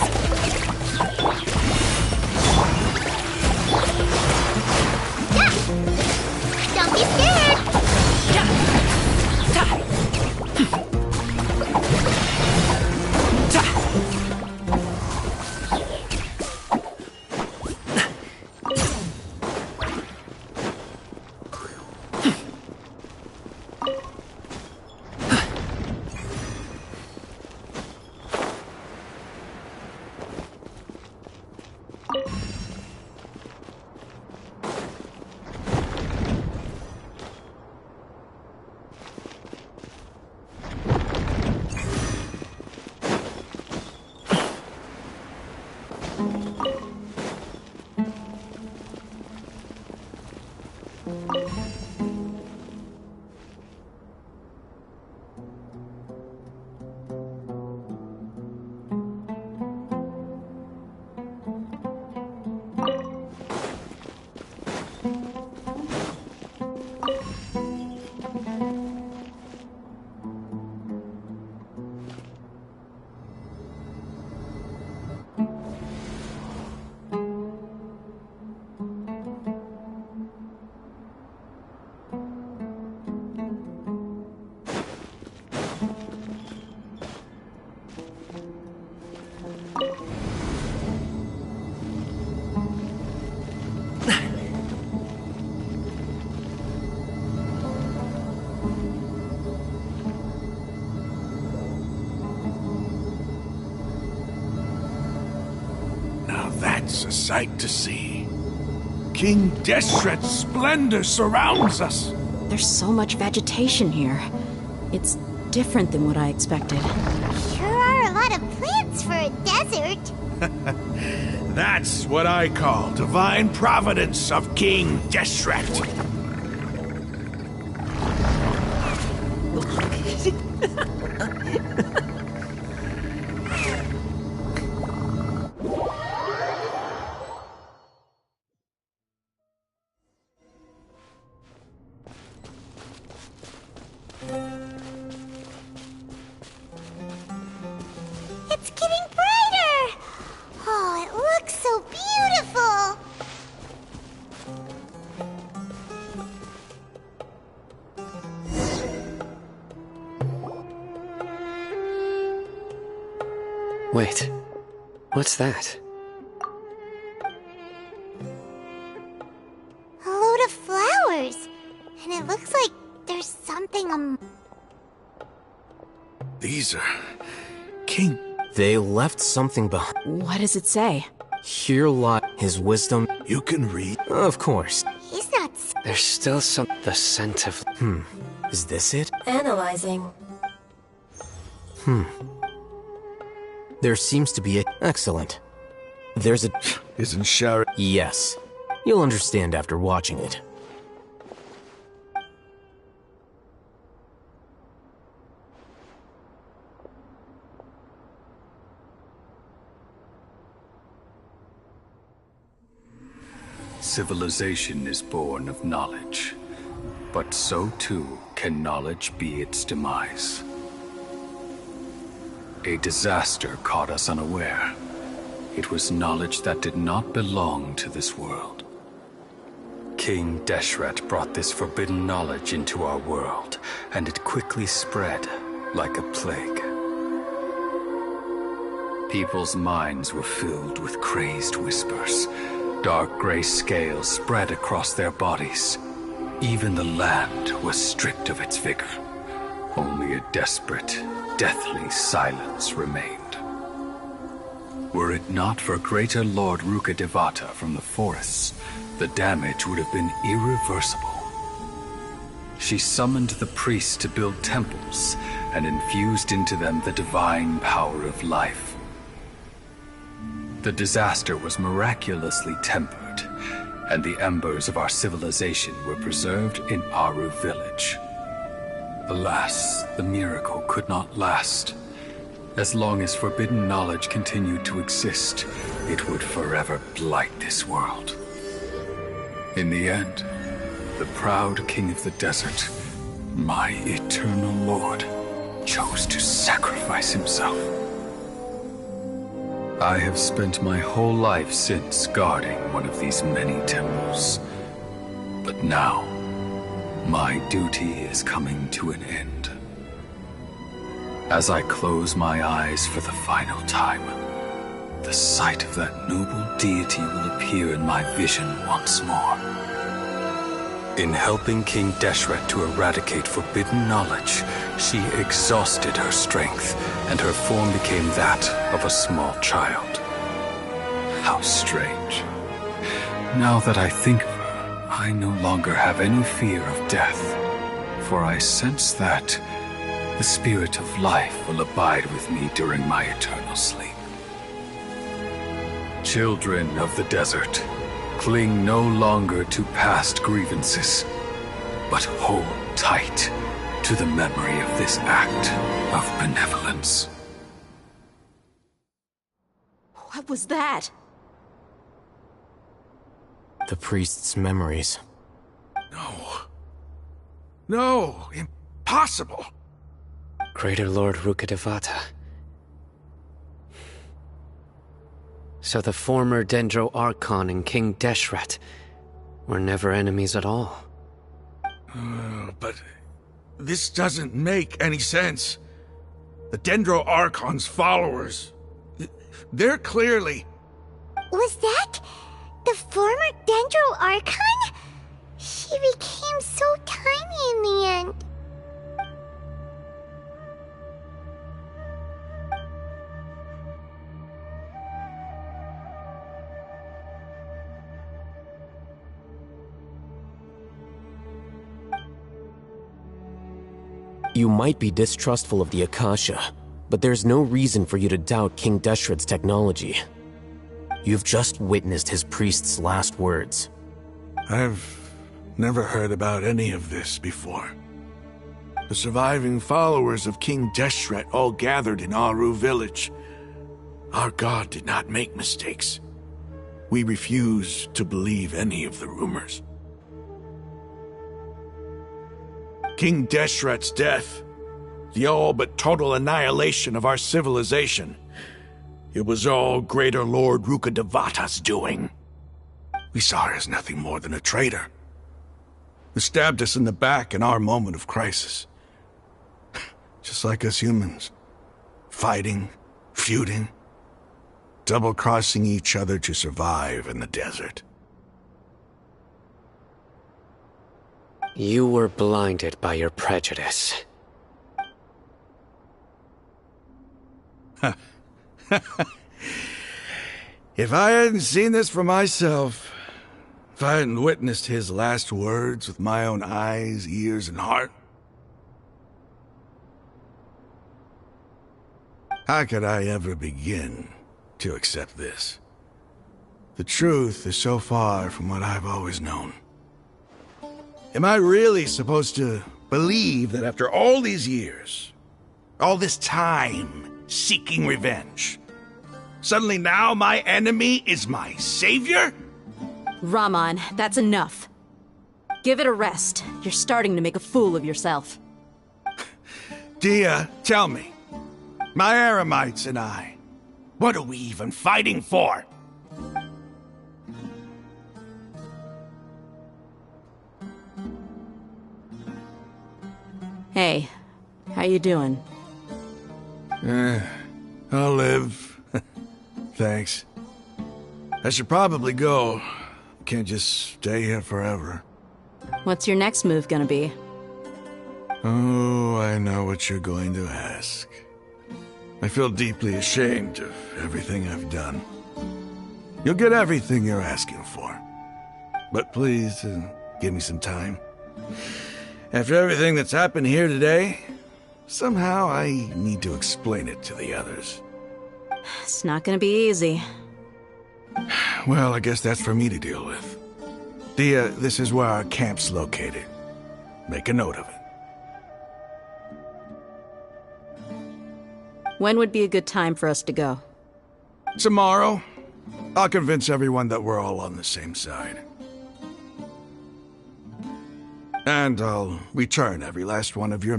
Don't be scared! That's a sight to see. King Deshret's splendor surrounds us. There's so much vegetation here. It's different than what I expected. Sure are a lot of plants for a desert. That's what I call divine providence of King Deshret. It's getting brighter! Oh, it looks so beautiful! Wait, what's that? A load of flowers. And it looks like there's something These are... King... They left something behind. What does it say? Here lie his wisdom. You can read. Of course. He's not... There's still the scent of... Is this it? Analyzing. There seems to be a... Excellent. There's a... Isn't Shari... Yes. You'll understand after watching it. Civilization is born of knowledge, but so too can knowledge be its demise. A disaster caught us unaware. It was knowledge that did not belong to this world. King Deshret brought this forbidden knowledge into our world, and it quickly spread like a plague. People's minds were filled with crazed whispers. Dark gray scales spread across their bodies. Even the land was stripped of its vigor. Only a desperate, deathly silence remained. Were it not for greater Lord Rukkhadevata from the forests, the damage would have been irreversible. she summoned the priests to build temples and infused into them the divine power of life. The disaster was miraculously tempered, and the embers of our civilization were preserved in Aru village. Alas, the miracle could not last. As long as forbidden knowledge continued to exist, it would forever blight this world. In the end, the proud king of the desert, my eternal lord, chose to sacrifice himself. I have spent my whole life since guarding one of these many temples. But now, my duty is coming to an end. As I close my eyes for the final time, the sight of that noble deity will appear in my vision once more. In helping King Deshret to eradicate forbidden knowledge, she exhausted her strength, and her form became that of a small child. How strange. Now that I think of her, I no longer have any fear of death, for I sense that the spirit of life will abide with me during my eternal sleep. Children of the desert, cling no longer to past grievances, but hold tight to the memory of this act of benevolence. What was that? The priest's memories. No, impossible. Greater Lord Rukkhadevata. So the former Dendro Archon and King Deshret were never enemies at all. But this doesn't make any sense. The Dendro Archon's followers, they're clearly... Was that the former Dendro Archon? She became so tiny in the end. You might be distrustful of the Akasha, but there's no reason for you to doubt King Deshret's technology. You've just witnessed his priest's last words. I've never heard about any of this before. The surviving followers of King Deshret all gathered in Aru village. Our god did not make mistakes. We refuse to believe any of the rumors. King Deshret's death, the all but total annihilation of our civilization, it was all Greater Lord Rukkhadevata's doing. We saw her as nothing more than a traitor, who stabbed us in the back in our moment of crisis. Just like us humans, fighting, feuding, double-crossing each other to survive in the desert. You were blinded by your prejudice. If I hadn't seen this for myself, if I hadn't witnessed his last words with my own eyes, ears, and heart, how could I ever begin to accept this? The truth is so far from what I've always known. Am I really supposed to believe that after all these years, all this time seeking revenge, suddenly now my enemy is my savior? Raman, that's enough. Give it a rest. You're starting to make a fool of yourself. Dia, tell me, my Eremites and I, what are we even fighting for? Hey, how you doing? I'll live. Thanks. I should probably go. Can't just stay here forever. What's your next move gonna be? Oh, I know what you're going to ask. I feel deeply ashamed of everything I've done. You'll get everything you're asking for. But please, give me some time. After everything that's happened here today, somehow I need to explain it to the others. It's not gonna be easy. Well, I guess that's for me to deal with. Dia, this is where our camp's located. Make a note of it. When would be a good time for us to go? Tomorrow, I'll convince everyone that we're all on the same side. And I'll return every last one of your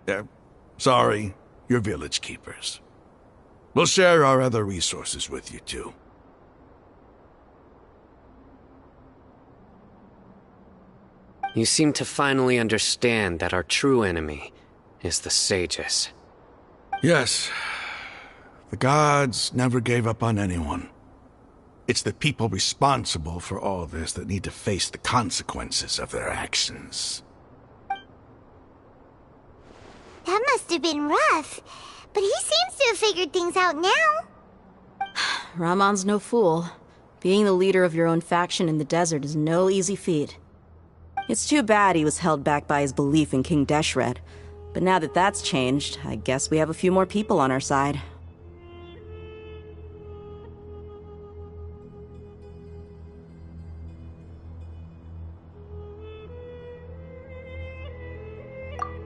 your village keepers. We'll share our other resources with you, too. You seem to finally understand that our true enemy is the sages. Yes. The gods never gave up on anyone. It's the people responsible for all this that need to face the consequences of their actions. That must have been rough, but he seems to have figured things out now. Ramon's no fool. Being the leader of your own faction in the desert is no easy feat. It's too bad he was held back by his belief in King Deshret, but now that that's changed, I guess we have a few more people on our side.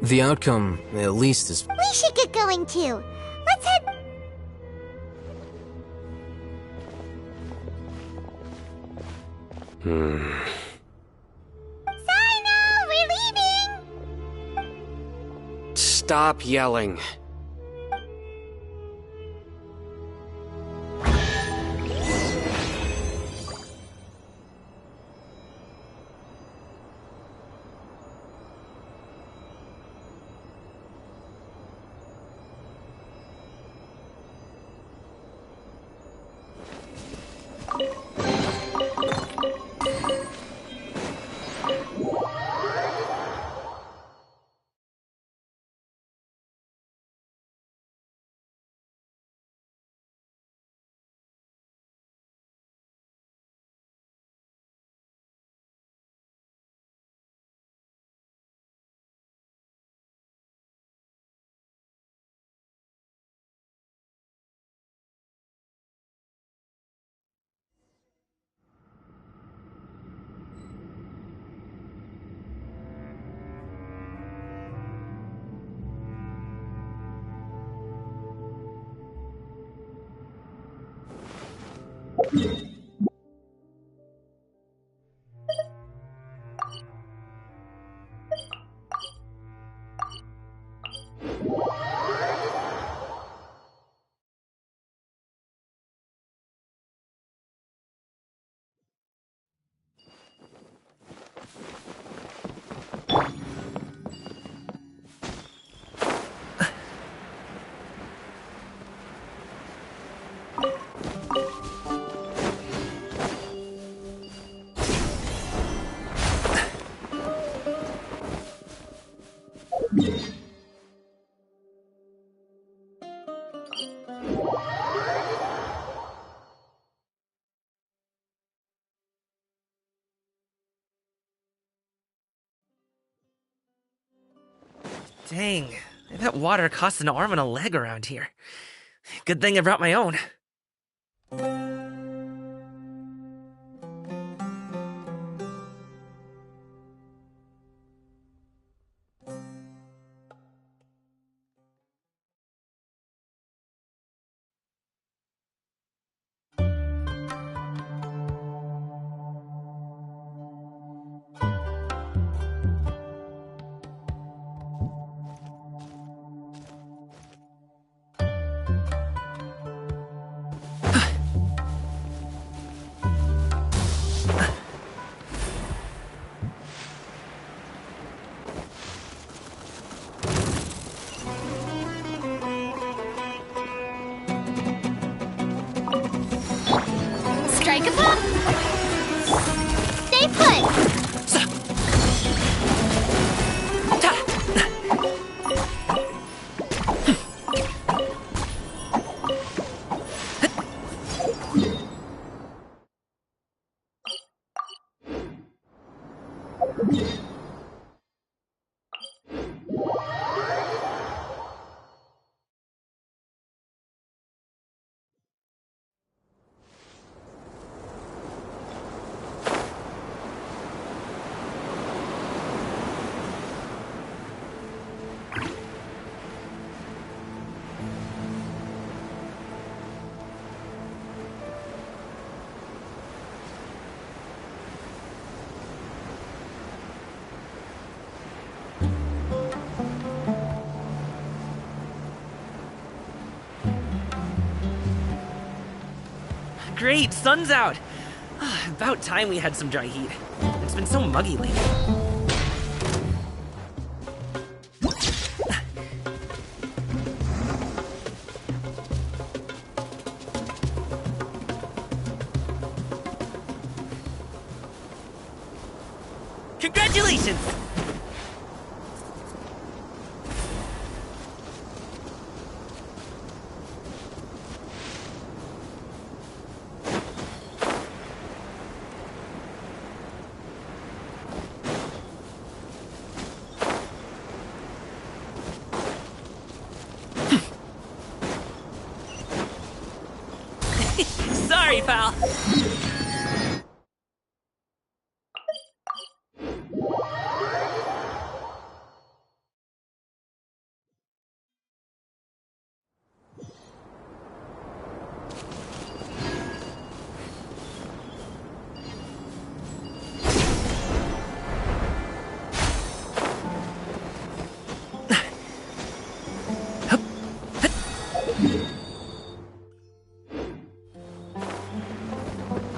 The outcome, at least, is... We should get going too. Let's head... Sino, we're leaving! Stop yelling. Dang, I bet water costs an arm and a leg around here. Good thing I brought my own. Strike a pop! Stay put! great, sun's out. About time we had some dry heat. It's been so muggy lately. Congratulations! Sorry, pal.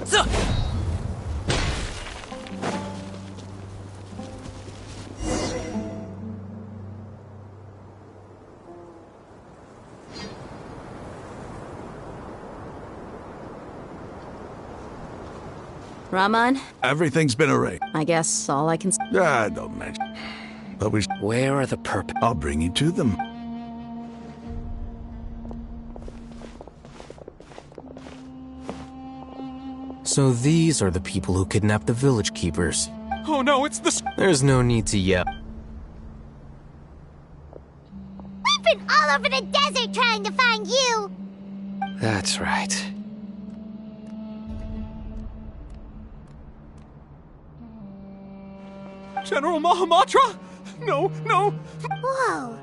So. Raman? Everything's been arranged. I guess all I can s- Don't mention. But we... Where are the perp... I'll bring you to them. So these are the people who kidnapped the village keepers. Oh no, it's the... There's no need to yell. We've been all over the desert trying to find you! That's right. General Mahamatra? No, no. Whoa.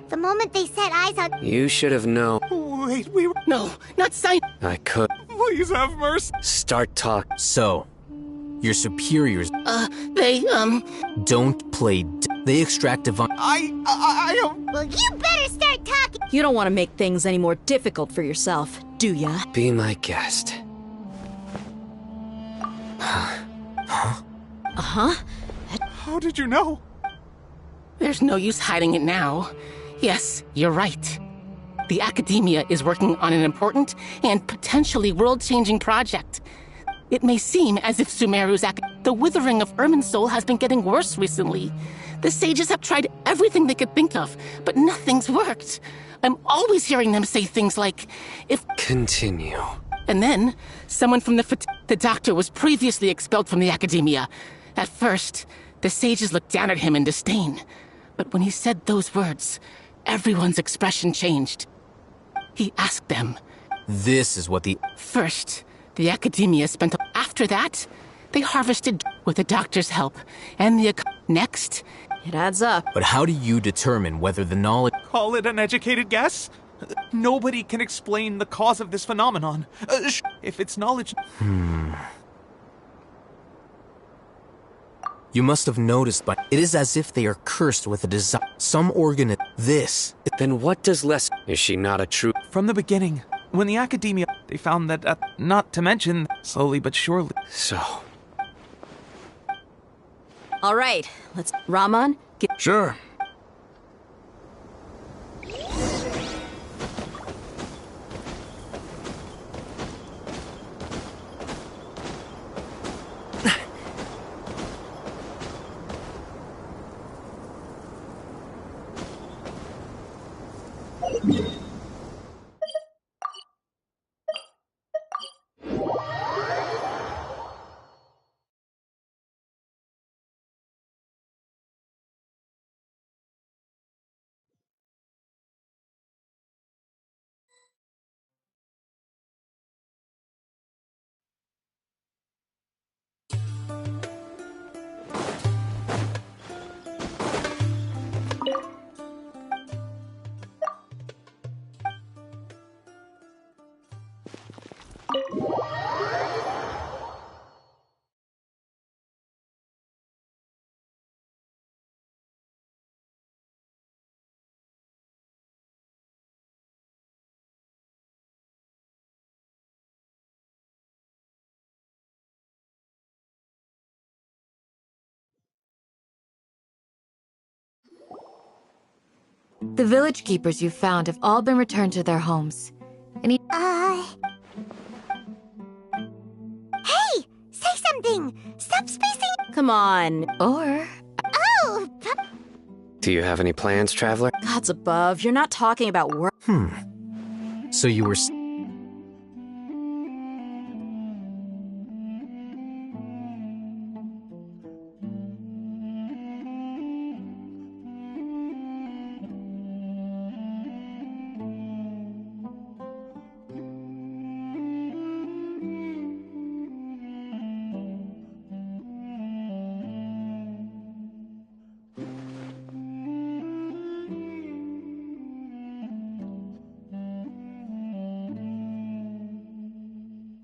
The moment they set eyes on... You should have known. Wait, we were... No, not sign. I could. Please have mercy. Start talk. So, your superiors They, don't play they extract divine... Well, you better start talking! You don't want to make things any more difficult for yourself, do ya? Be my guest. Uh-huh. How did you know? There's no use hiding it now. Yes, you're right. The Academia is working on an important and potentially world-changing project. It may seem as if Sumeru's the withering of Irminsul has been getting worse recently. The sages have tried everything they could think of, but nothing's worked. I'm always hearing them say things like, if... Continue. And then, someone from the doctor was previously expelled from the Academia. At first, the sages looked down at him in disdain. But when he said those words, everyone's expression changed. He asked them. This is what the... First, the Academia spent... After that, they harvested with the doctor's help. And the... Next... It adds up. But how do you determine whether the knowledge... Call it an educated guess? Nobody can explain the cause of this phenomenon. If it's knowledge... You must have noticed, but it is as if they are cursed with a desire. Some organ... This... Then what does Les... Is she not a true... From the beginning, when the Academia... They found that, not to mention, slowly but surely... So... All right, let's... Raman, get... Sure. The village keepers you found have all been returned to their homes. Hey! Say something! Stop spacing! Come on. Or... Oh! Do you have any plans, Traveler? Gods above, you're not talking about work. So you were...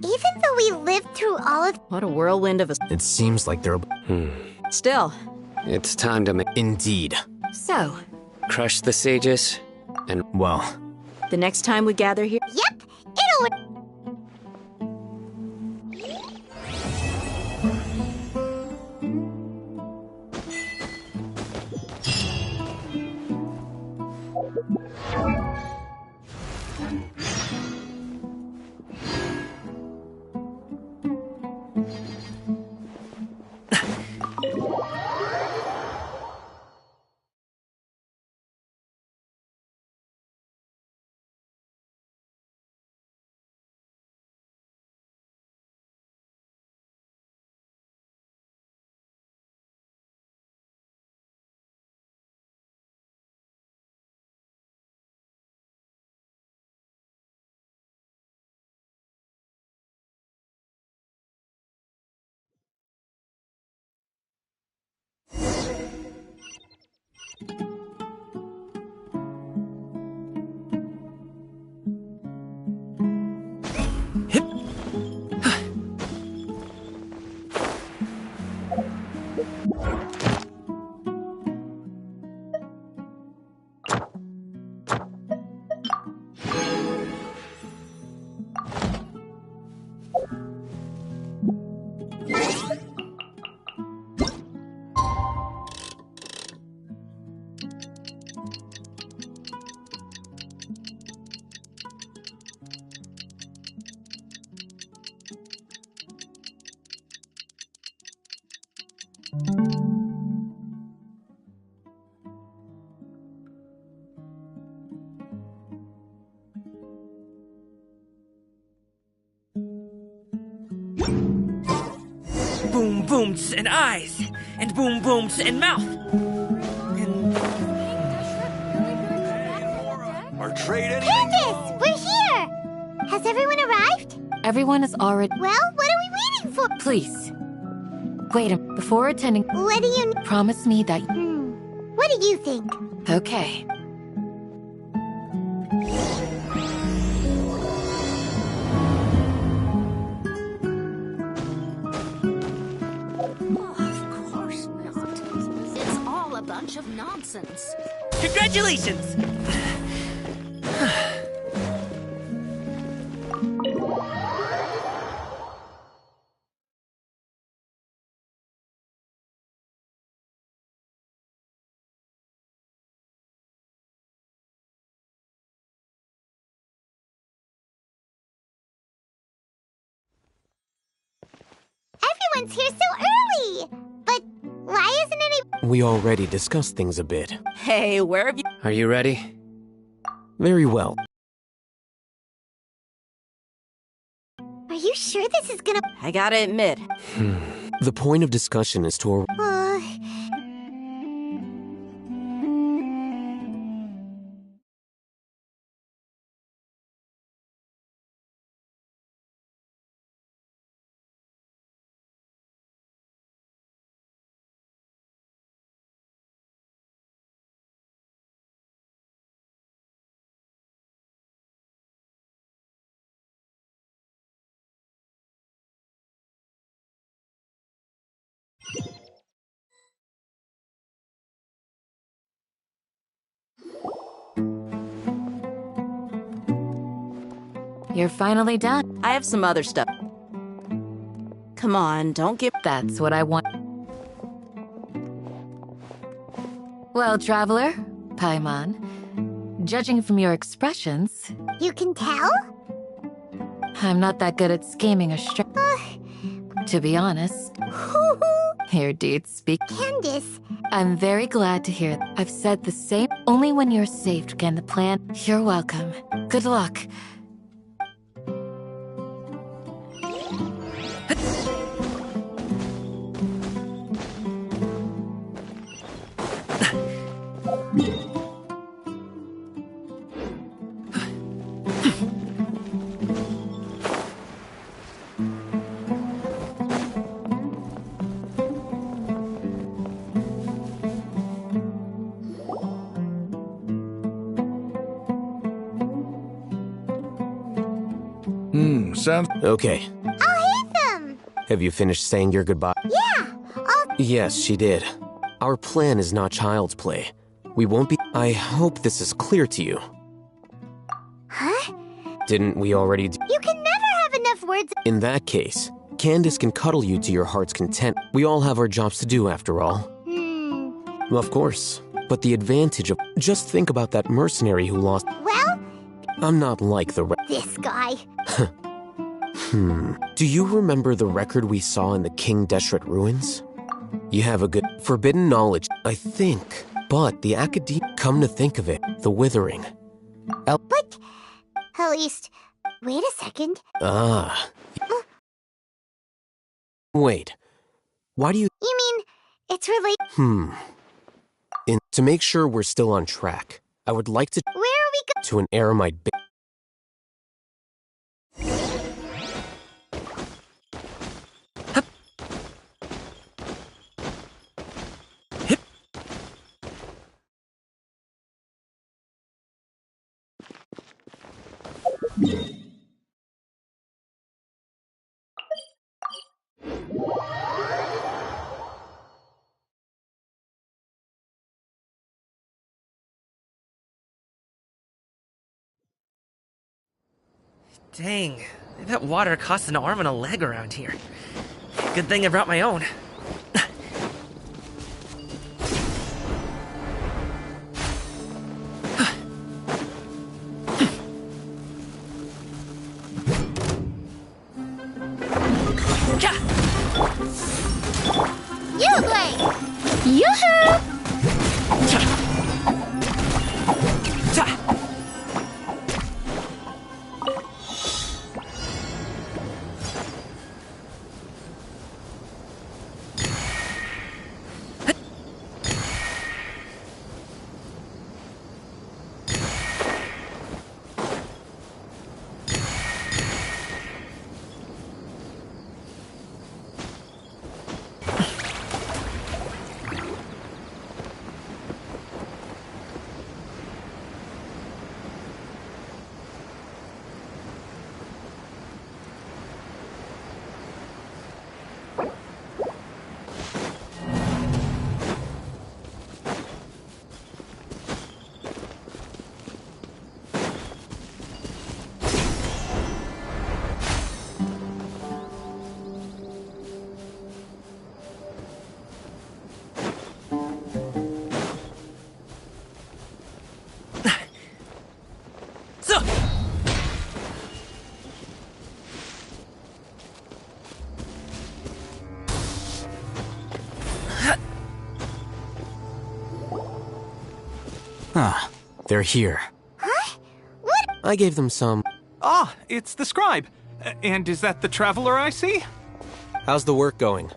Even though we lived through all of... What a whirlwind of a... It seems like there are... Still. It's time to Indeed. So... crush the sages, and... Well... The next time we gather here... Yep! It'll... Boom booms and eyes, and boom booms and mouth. And Our trade anything? Candace! We're here! Has everyone arrived? Everyone is already... Well, what are we waiting for? Please. Wait a... Before attending... What do you... Promise me that... What do you think? Okay. Of course not. It's all a bunch of nonsense. congratulations! Everyone's here so early! But why isn't any... We already discussed things a bit. Hey, where have you... Are you ready? Very well. Are you sure this is gonna... I gotta admit... The point of discussion is to... You're finally done. I have some other stuff. Come on, don't give... That's what I want. Well, Traveler, Paimon, Judging from your expressions, You can tell? I'm not that good at scheming or to be honest. Here, dude, speak. Candace. I'm very glad to hear. I've said the same. Only when you're safe can the plan. You're welcome. Good luck. Sounds... Okay. I'll hit them! Have you finished saying your goodbye? Yeah, Yes, she did. Our plan is not child's play. We won't be... I hope this is clear to you. Huh? Didn't we already You can never have enough words. In that case, Candace can cuddle you to your heart's content. We all have our jobs to do, after all. Of course. But the advantage of... Just think about that mercenary who lost... Well... I'm not like the This guy. Do you remember the record we saw in the King Deshret ruins? You have a good... Forbidden knowledge, I think. But the Academia... Come to think of it, the Withering. But... At least... Wait a second. Wait. Why do you... You mean... It's related... To make sure we're still on track, I would like to... Where are we going? To an Aramite... Dang, that water costs an arm and a leg around here. Good thing I brought my own. Yoo-hoo! They're here. Huh? What? I gave them some... Ah, it's the scribe. And is that the traveler I see? How's the work going?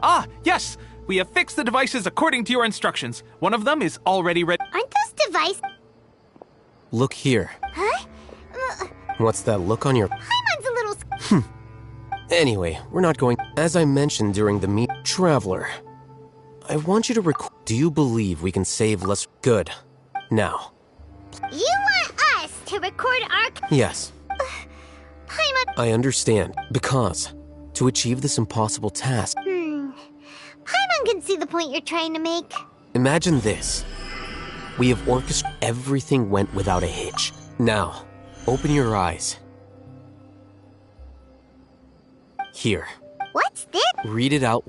Ah, yes! We have fixed the devices according to your instructions. One of them is already ready. Aren't those devices? Look here. Huh? What's that look on your... Paimon's a little... Anyway, we're not going... As I mentioned during the meet... Traveler, I want you to record... Do you believe we can save less... Good. Now. You want us to record our... Yes. Paimon... I understand. Because, to achieve this impossible task... Paimon can see the point you're trying to make. Imagine this. We have orchestrated... Everything went without a hitch. Now, open your eyes. Here. What's this? Read it out.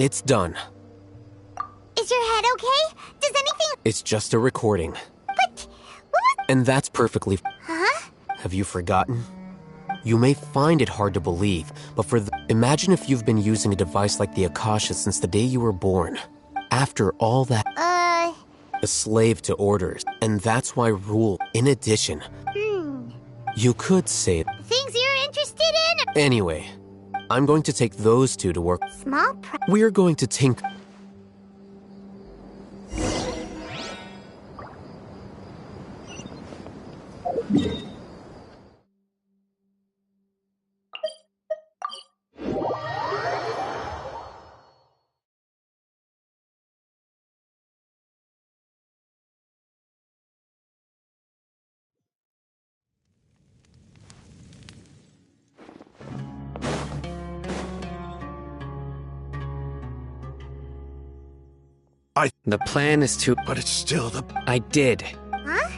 It's done. Is your head okay? Does anything... It's just a recording. But... what? And that's perfectly... Huh? Have you forgotten? You may find it hard to believe, but imagine if you've been using a device like the Akasha since the day you were born. After all that... A slave to orders, and that's why rule. In addition... You could say... Things you're interested in? Anyway, I'm going to take those two to work. Small We're going to tinker... The plan is to... But it's still the... I did. Huh?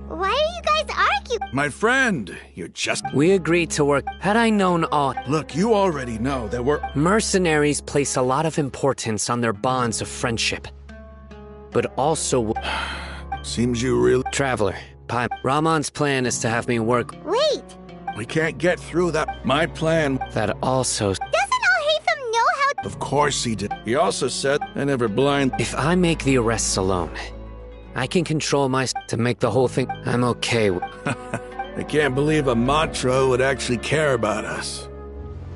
Why are you guys arguing? My friend, you're just... We agreed to work. Had I known all... Look, you already know that we're... Mercenaries place a lot of importance on their bonds of friendship. But also... Seems you really... Traveler, Ramon's plan is to have me work... Wait! We can't get through that. My plan... That also... Doesn't Al-Haytham know how... Of course he did. He also said, I never blind... If I make the arrests alone, I can control to make the whole thing... I'm okay with... I can't believe a Matra would actually care about us.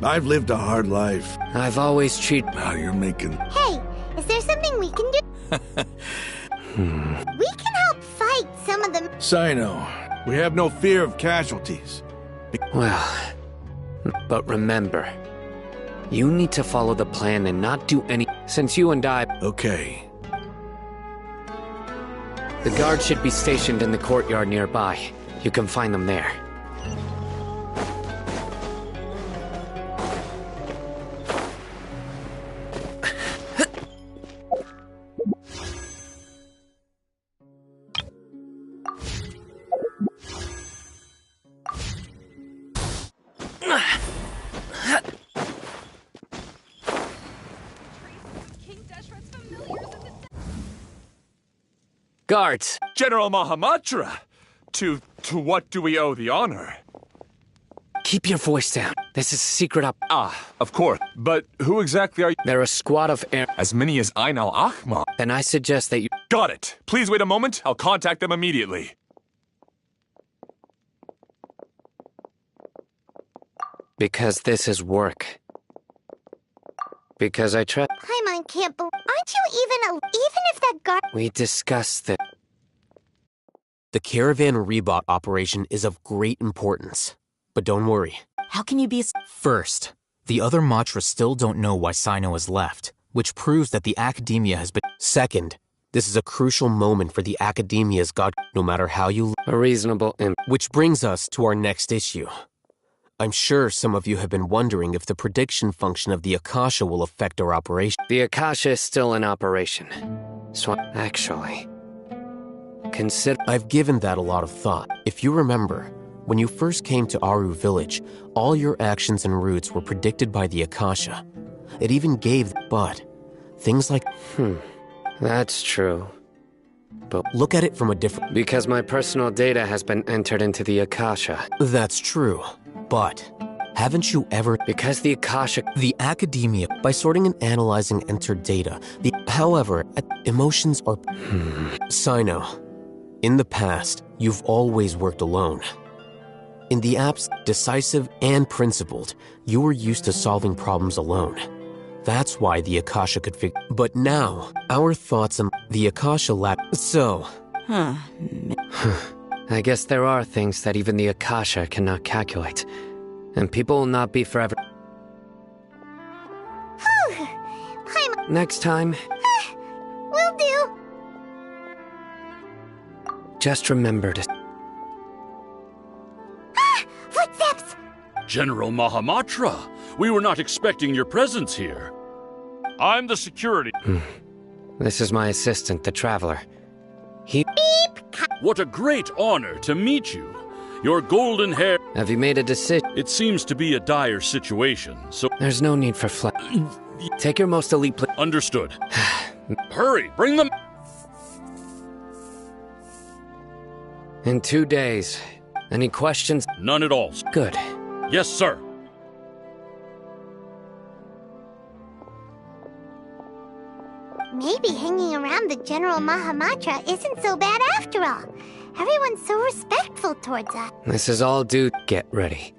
I've lived a hard life. I've always treated... Now you're making... Hey, is there something we can do? We can help fight some of them. Sino, we have no fear of casualties. Well, but remember, you need to follow the plan and not do any... Since you and I... Okay. The guards should be stationed in the courtyard nearby. You can find them there. Guards! General Mahamatra! To what do we owe the honor? Keep your voice down. This is a secret op... Ah, of course. But who exactly are you? They're a squad of air... As many as Ain al-Ahmar. Then I suggest that you... Got it. Please wait a moment. I'll contact them immediately. Because this is work. Because I trust... Paimon can't believe... Aren't you even if that guard... We discussed it. The Caravan Rebot operation is of great importance. But don't worry. How can you be... First, the other Matra still don't know why Sino has left, which proves that the Academia has been... Second, this is a crucial moment for the Academia's god, no matter how you... A reasonable... Which brings us to our next issue. I'm sure some of you have been wondering if the prediction function of the Akasha will affect our operation. The Akasha is still in operation. So, actually... I've given that a lot of thought. If you remember, when you first came to Aru Village, all your actions and routes were predicted by the Akasha. It even gave... But, things like... That's true. But... Look at it from a different... Because my personal data has been entered into the Akasha. That's true. But, haven't you ever... Because the Akasha... The Academia, by sorting and analyzing entered data, However, emotions are... Sino, in the past, you've always worked alone. In the apps, decisive and principled, you were used to solving problems alone. That's why the Akasha could figure... But now, our thoughts and the Akasha lack... So... I guess there are things that even the Akasha cannot calculate. And people will not be forever... Next time... Will do. Just remember to... Footsteps! General Mahamatra, we were not expecting your presence here. I'm the security. This is my assistant, the Traveler. He... Beep! What a great honor to meet you. Your golden hair... Have you made a decision? It seems to be a dire situation, so... There's no need for Take your most elite Understood. Hurry, bring them. In 2 days. Any questions? None at all. Good. Yes, sir. Maybe hanging around the General Mahamatra isn't so bad after all. Everyone's so respectful towards us. This is all due. Get ready.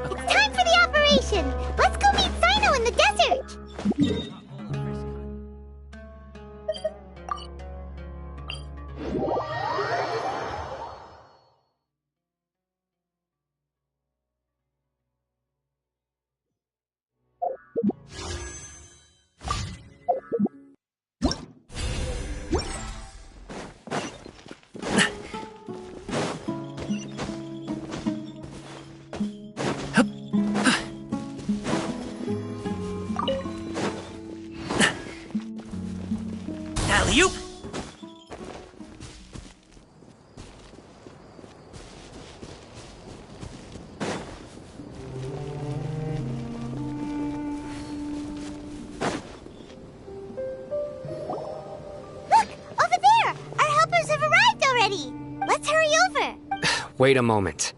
It's time for the operation! Let's go meet Sino in the desert! Alley-oop! Look! Over there! Our helpers have arrived already! Let's hurry over! Wait a moment.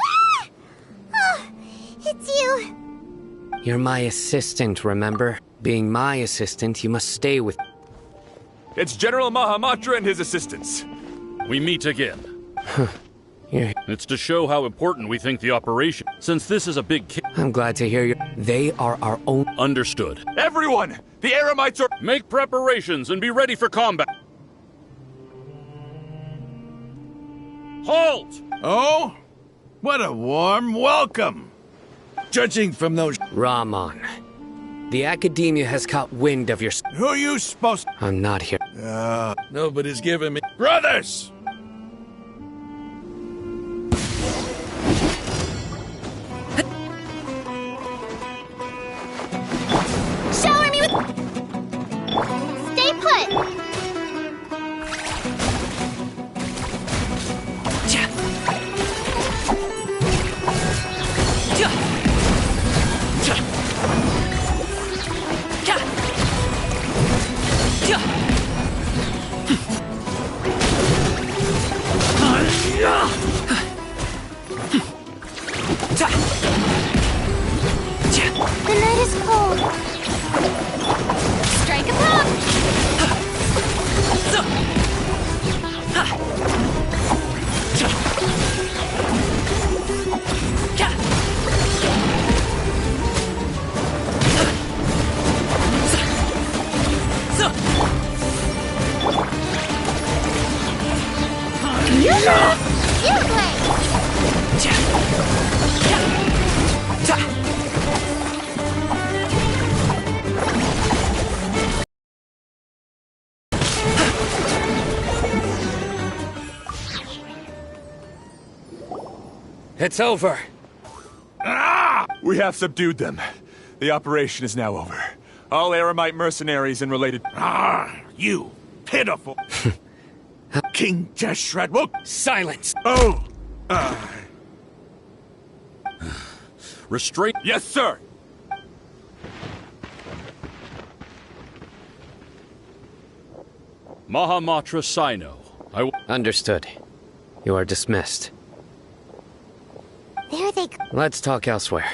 Ah! Oh, it's you! You're my assistant, remember? Being my assistant, you must stay with... It's General Mahamatra and his assistants. We meet again. Yeah. It's to show how important we think the operation. Since this is a big I'm glad to hear you. They are our own... Understood. Everyone! The Eremites are... Make preparations and be ready for combat. Halt! Oh? What a warm welcome! Judging from those... Rahman. The Academia has caught wind of your... Who are you supposed... I'm not here. Nobody's giving me... Brothers! Shower me with... Stay put! The night is cold. Strike a pop! It's over. We have subdued them. The operation is now over. All Eremite mercenaries and related... You pitiful... King Deshret will... Silence! Oh! Restraint. Yes, sir! Mahamatra Sino. I will... Understood. You are dismissed. There they go. Let's talk elsewhere.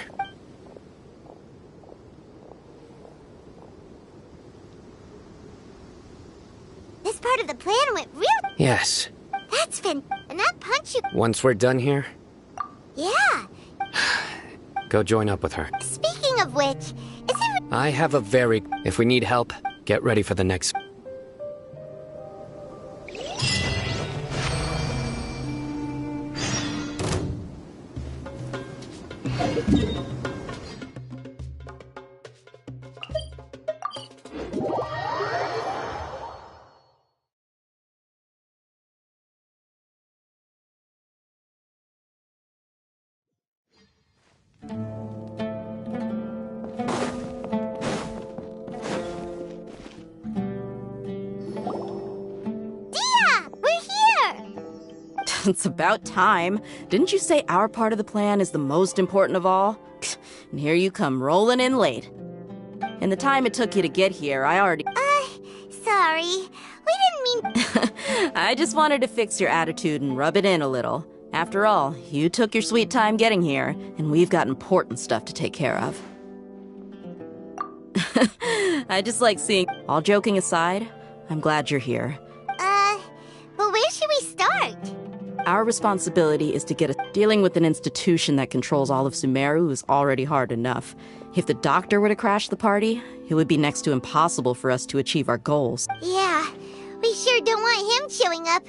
This part of the plan went real. Yes. That's and that punch you. Once we're done here, Yeah. go join up with her. Speaking of which, is it? I have a very... If we need help, get ready for the next... It's about time. Didn't you say our part of the plan is the most important of all? And here you come rolling in late. In the time it took you to get here, I already... Sorry. We didn't mean... I just wanted to fix your attitude and rub it in a little. After all, you took your sweet time getting here, and we've got important stuff to take care of. I just like seeing... All joking aside, I'm glad you're here. But where should we start? Our responsibility is to get dealing with an institution that controls all of Sumeru is already hard enough. If the doctor were to crash the party, it would be next to impossible for us to achieve our goals. Yeah, we sure don't want him showing up.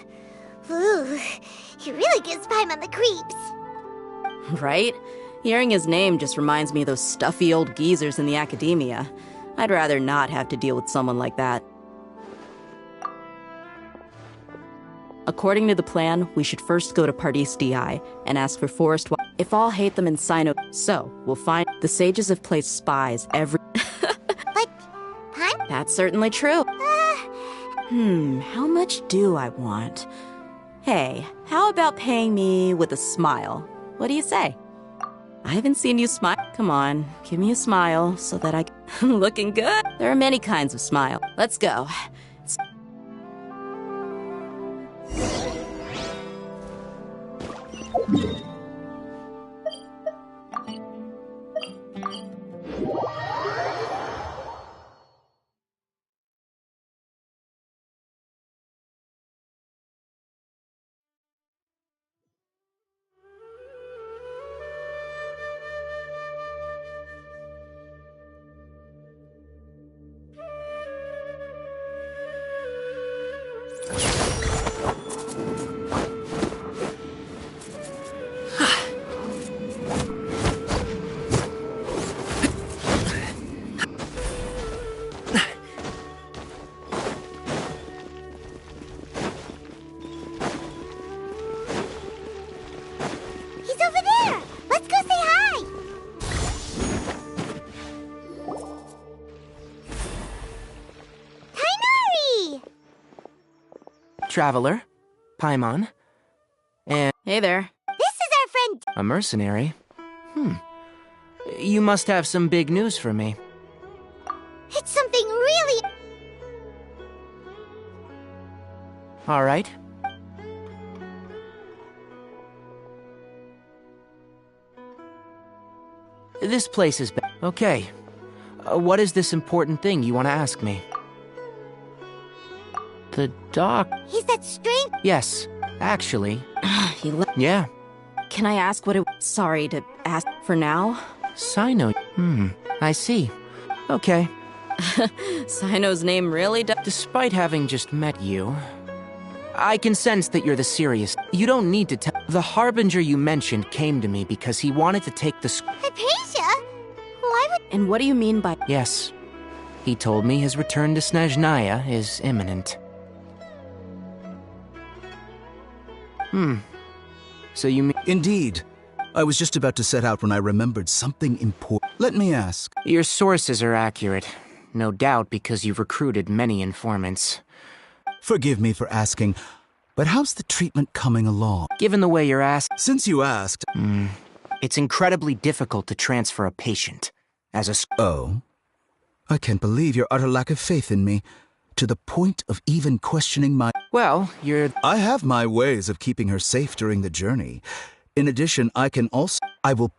Ooh, he really gives Paimon the creeps. Right? Hearing his name just reminds me of those stuffy old geezers in the academia. I'd rather not have to deal with someone like that. According to the plan, we should first go to Pardis DI and ask for Forest if all hate them in Sino. So, we'll find the sages have placed spies every... But, Paimon? That's certainly true. How much do I want? Hey, how about paying me with a smile? What do you say? I haven't seen you smile. Come on, give me a smile so that I can... Looking good. There are many kinds of smile. Let's go. Traveler, Paimon, and... Hey there. This is our friend... A mercenary? You must have some big news for me. It's something really... All right. This place is... Okay. What is this important thing you want to ask me? The doc... He's that strange... Yes, actually. He left... Yeah. Can I ask what it... Sorry to ask for now? Sino... I see. Okay. Sino's name really does... Despite having just met you, I can sense that you're the serious... You don't need to tell... The Harbinger you mentioned came to me because he wanted to take the... Hypatia? Why would... And what do you mean by... Yes. He told me his return to Snezhnaya is imminent. So you mean... Indeed. I was just about to set out when I remembered something important. Let me ask. Your sources are accurate. No doubt because you've recruited many informants. Forgive me for asking, but how's the treatment coming along? Given the way you're asked... Since you asked... It's incredibly difficult to transfer a patient. As a... Oh? I can't believe your utter lack of faith in me, to the point of even questioning my... Well, I have my ways of keeping her safe during the journey. In addition, I will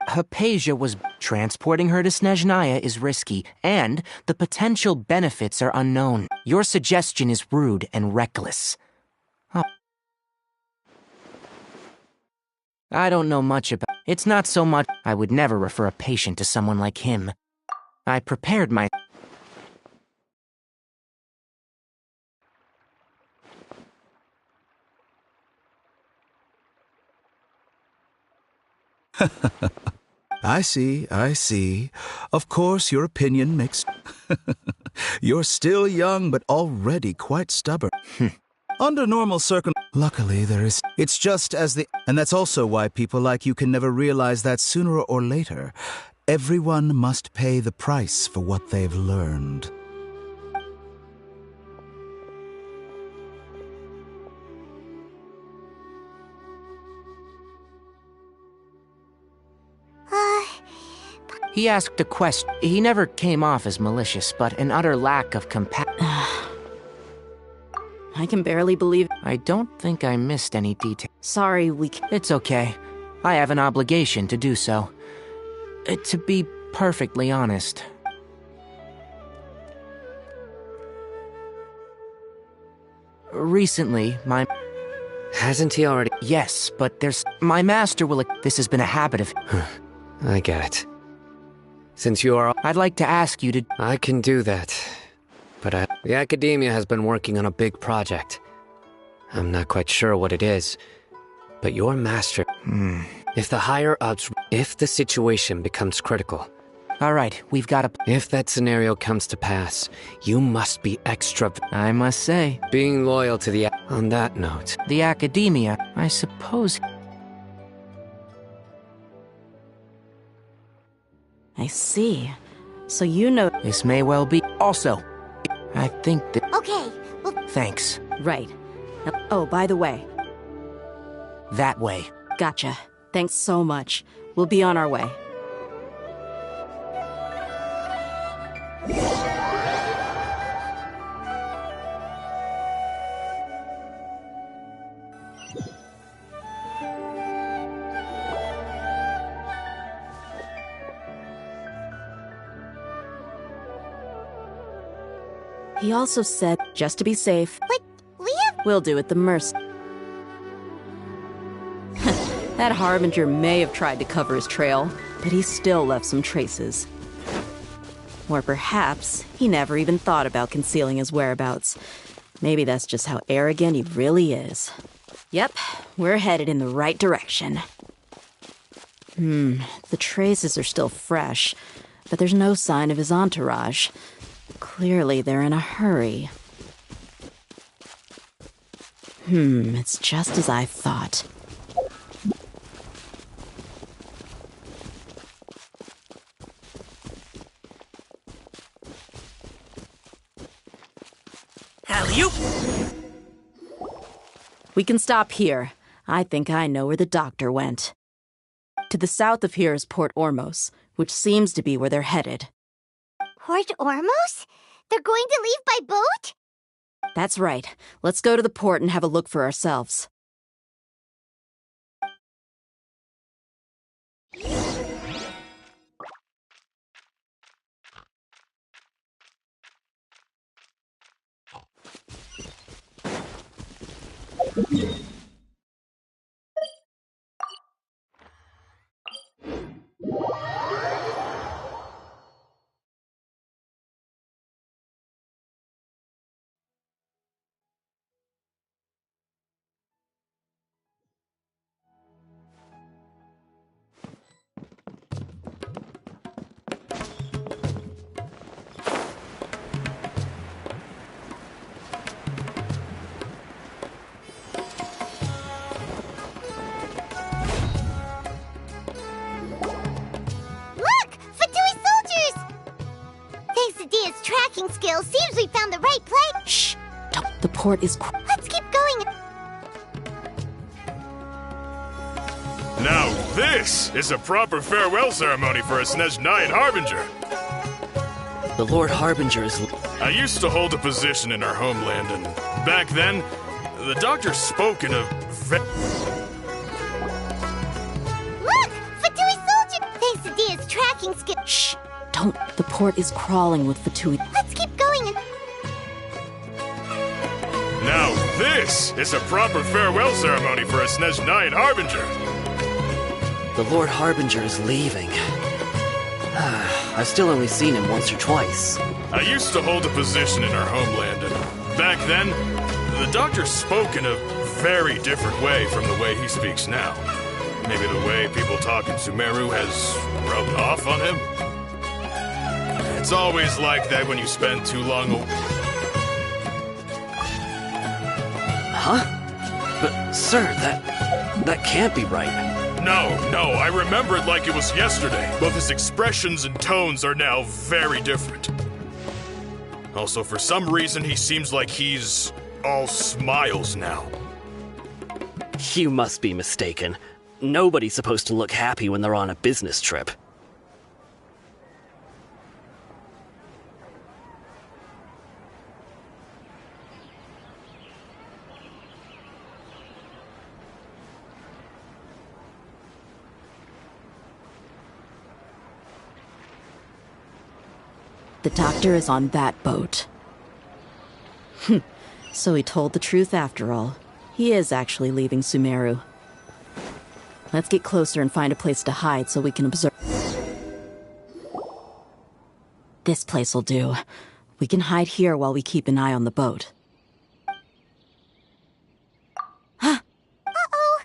Hypatia was... Transporting her to Snezhnaya is risky, and the potential benefits are unknown. Your suggestion is rude and reckless. I don't know much about... It's not so much... I would never refer a patient to someone like him. I prepared my... I see. Of course, your opinion makes... You're still young, but already quite stubborn. Under normal Luckily, there is... It's just as the... And that's also why people like you can never realize that sooner or later, everyone must pay the price for what they've learned. He asked a question. He never came off as malicious, but an utter lack of compassion. I can barely believe... I don't think I missed any detail. Sorry, It's okay. I have an obligation to do so. To be perfectly honest. Recently, my... Hasn't he already... Yes, but there's... My master will... This has been a habit of... I get it. Since you are... I'd like to ask you to... I can do that. But the Academia has been working on a big project. I'm not quite sure what it is. But your master... If the higher-ups... If the situation becomes critical... All right, we've got a... If that scenario comes to pass, you must be extra... I must say... Being loyal to the... On that note... The Academia, I suppose... I see. So you know... This may well be... Also, I think that... Okay, well... Thanks. Right. Oh, by the way. That way. Gotcha. Thanks so much. We'll be on our way. He also said, just to be safe... But we have... We'll do it the mercy. That Harbinger may have tried to cover his trail, but he still left some traces. Or perhaps he never even thought about concealing his whereabouts. Maybe that's just how arrogant he really is. Yep, we're headed in the right direction. The traces are still fresh, but there's no sign of his entourage. Clearly, they're in a hurry. It's just as I thought. Alley-oop! We can stop here. I think I know where the doctor went. To the south of here is Port Ormos, which seems to be where they're headed. Port Ormos? They're going to leave by boat? That's right. Let's go to the port and have a look for ourselves. The port is... Let's keep going. Now this is a proper farewell ceremony for a Snezhnayan Harbinger. The Lord Harbinger is... I used to hold a position in our homeland, and back then, the doctor spoke in a Look! Fatui soldier! Thanks to Dia's tracking skill. Shh! Don't. The port is crawling with Fatui. Let's keep going and... Now this is a proper farewell ceremony for a Snezhnayan Harbinger. The Lord Harbinger is leaving. I've still only seen him once or twice. I used to hold a position in our homeland, and back then, the doctor spoke in a very different way from the way he speaks now. Maybe the way people talk in Sumeru has rubbed off on him? It's always like that when you spend too long Huh? But, sir, that can't be right. No, I remember it like it was yesterday. Both his expressions and tones are now very different. Also, for some reason, he seems like he's all smiles now. You must be mistaken. Nobody's supposed to look happy when they're on a business trip. The doctor is on that boat. So he told the truth after all. He is actually leaving Sumeru. Let's get closer and find a place to hide so we can observe. This place will do. We can hide here while we keep an eye on the boat. Uh-oh!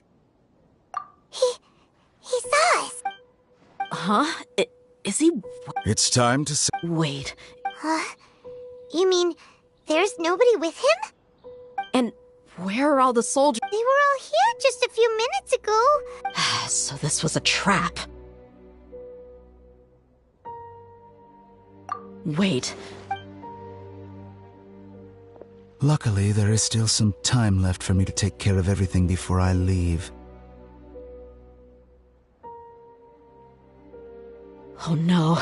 He saw us! Huh? Is he... It's time to... Wait. Huh? You mean there's nobody with him? And where are all the soldiers? They were all here just a few minutes ago. So this was a trap. Wait. Luckily, there is still some time left for me to take care of everything before I leave. Oh no.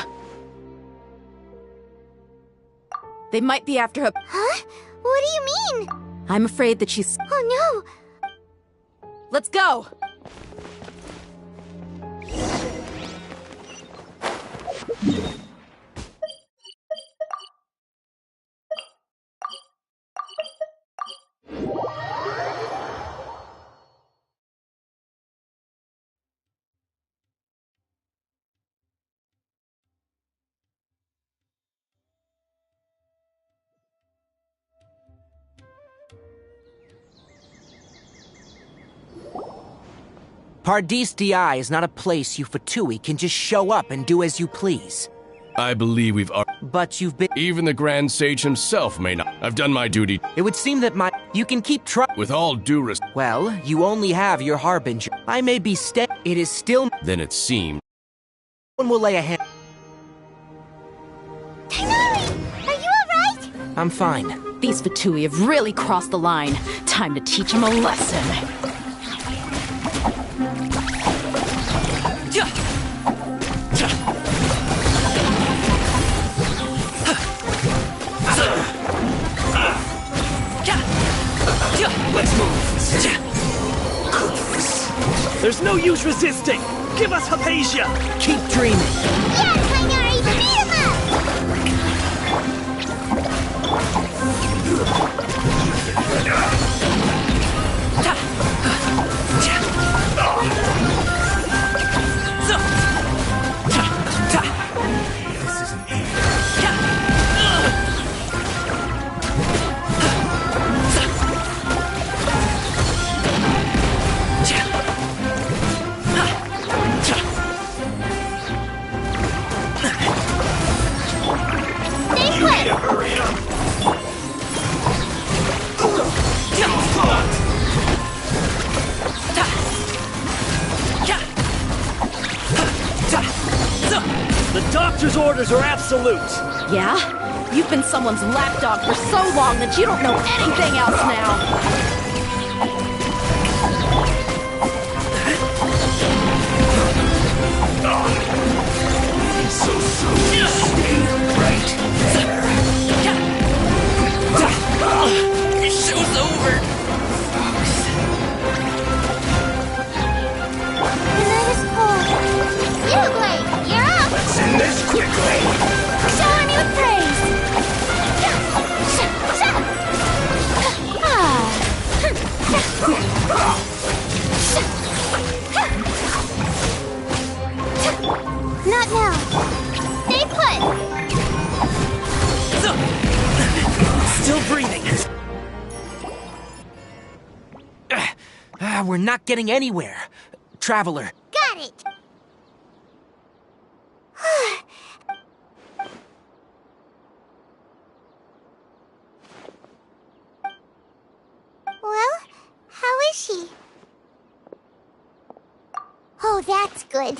They might be after her. Huh? What do you mean? I'm afraid that she's... Oh no! Let's go! Pardis Di is not a place you Fatui can just show up and do as you please. I believe we've... But you've been... Even the Grand Sage himself may not. I've done my duty. It would seem that You can keep trying... With all due respect... Well, you only have your Harbinger. I may be It is still... Then it seemed... No one will lay a hand... Tighnari! Are you alright? I'm fine. These Fatui have really crossed the line. Time to teach them a lesson. Let's move. There's no use resisting. Give us Hypatia. Keep dreaming. Yeah, Tighnari, beat him The doctor's orders are absolute. Yeah? You've been someone's lapdog for so long that you don't know anything else now! So stay right there. Show's over. The night is cold. You look like you're up. Let's end this quickly. Shower me with praise. Not now. Stay put. Still breathing. We're not getting anywhere. Traveler. Got it. Well, how is she? Oh, that's good.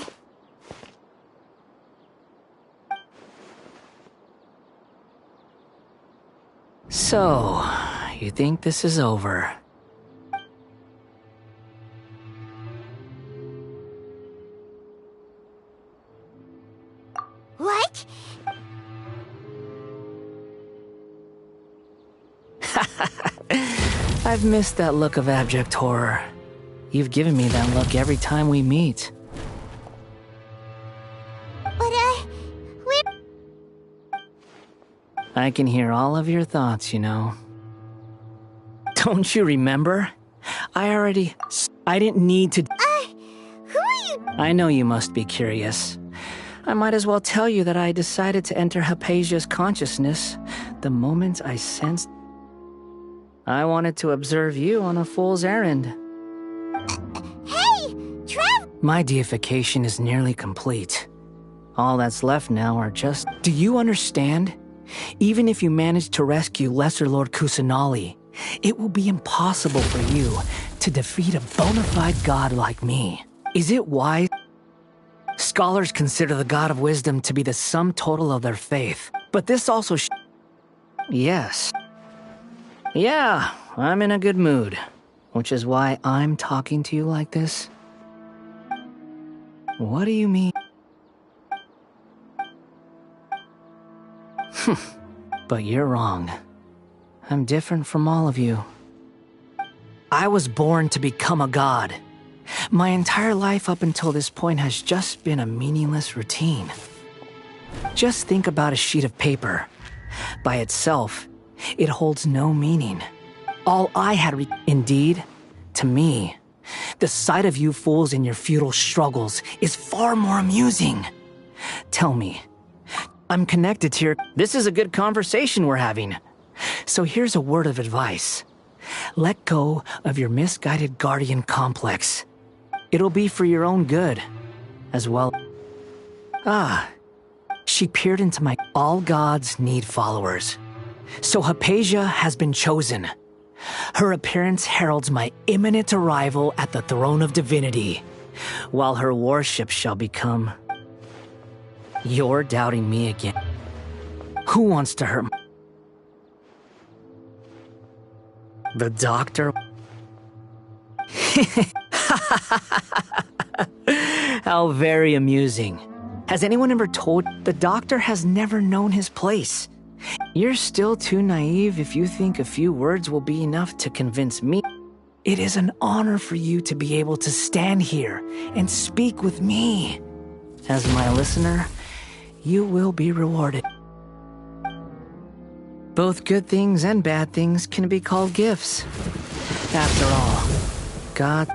So, you think this is over? What? I've missed that look of abject horror. You've given me that look every time we meet. But, we're... I can hear all of your thoughts, you know. Don't you remember? I didn't need to... who are you? I know you must be curious. I might as well tell you that I decided to enter Hypatia's consciousness the moment I sensed... I wanted to observe you on a fool's errand. Hey! Trev! My deification is nearly complete. All that's left now are just... Do you understand? Even if you manage to rescue Lesser Lord Kusanali, it will be impossible for you to defeat a bona fide god like me. Is it wise? Scholars consider the God of Wisdom to be the sum total of their faith, but this also Yes. Yeah, I'm in a good mood, which is why I'm talking to you like this. What do you mean? But you're wrong. I'm different from all of you. I was born to become a god. My entire life up until this point has just been a meaningless routine. Just think about a sheet of paper. By itself, it holds no meaning. All I had Indeed, to me, the sight of you fools in your futile struggles is far more amusing. Tell me, I'm connected to your... This is a good conversation we're having. So here's a word of advice. Let go of your misguided guardian complex. It'll be for your own good, as well. She peered into my... All gods need followers. So Hypatia has been chosen. Her appearance heralds my imminent arrival at the throne of divinity, while her worship shall become... You're doubting me again. Who wants to hurt... The doctor? How very amusing. Has anyone ever told... The doctor has never known his place. You're still too naive if you think a few words will be enough to convince me. It is an honor for you to be able to stand here and speak with me. As my listener, you will be rewarded. Both good things and bad things can be called gifts. After all, God...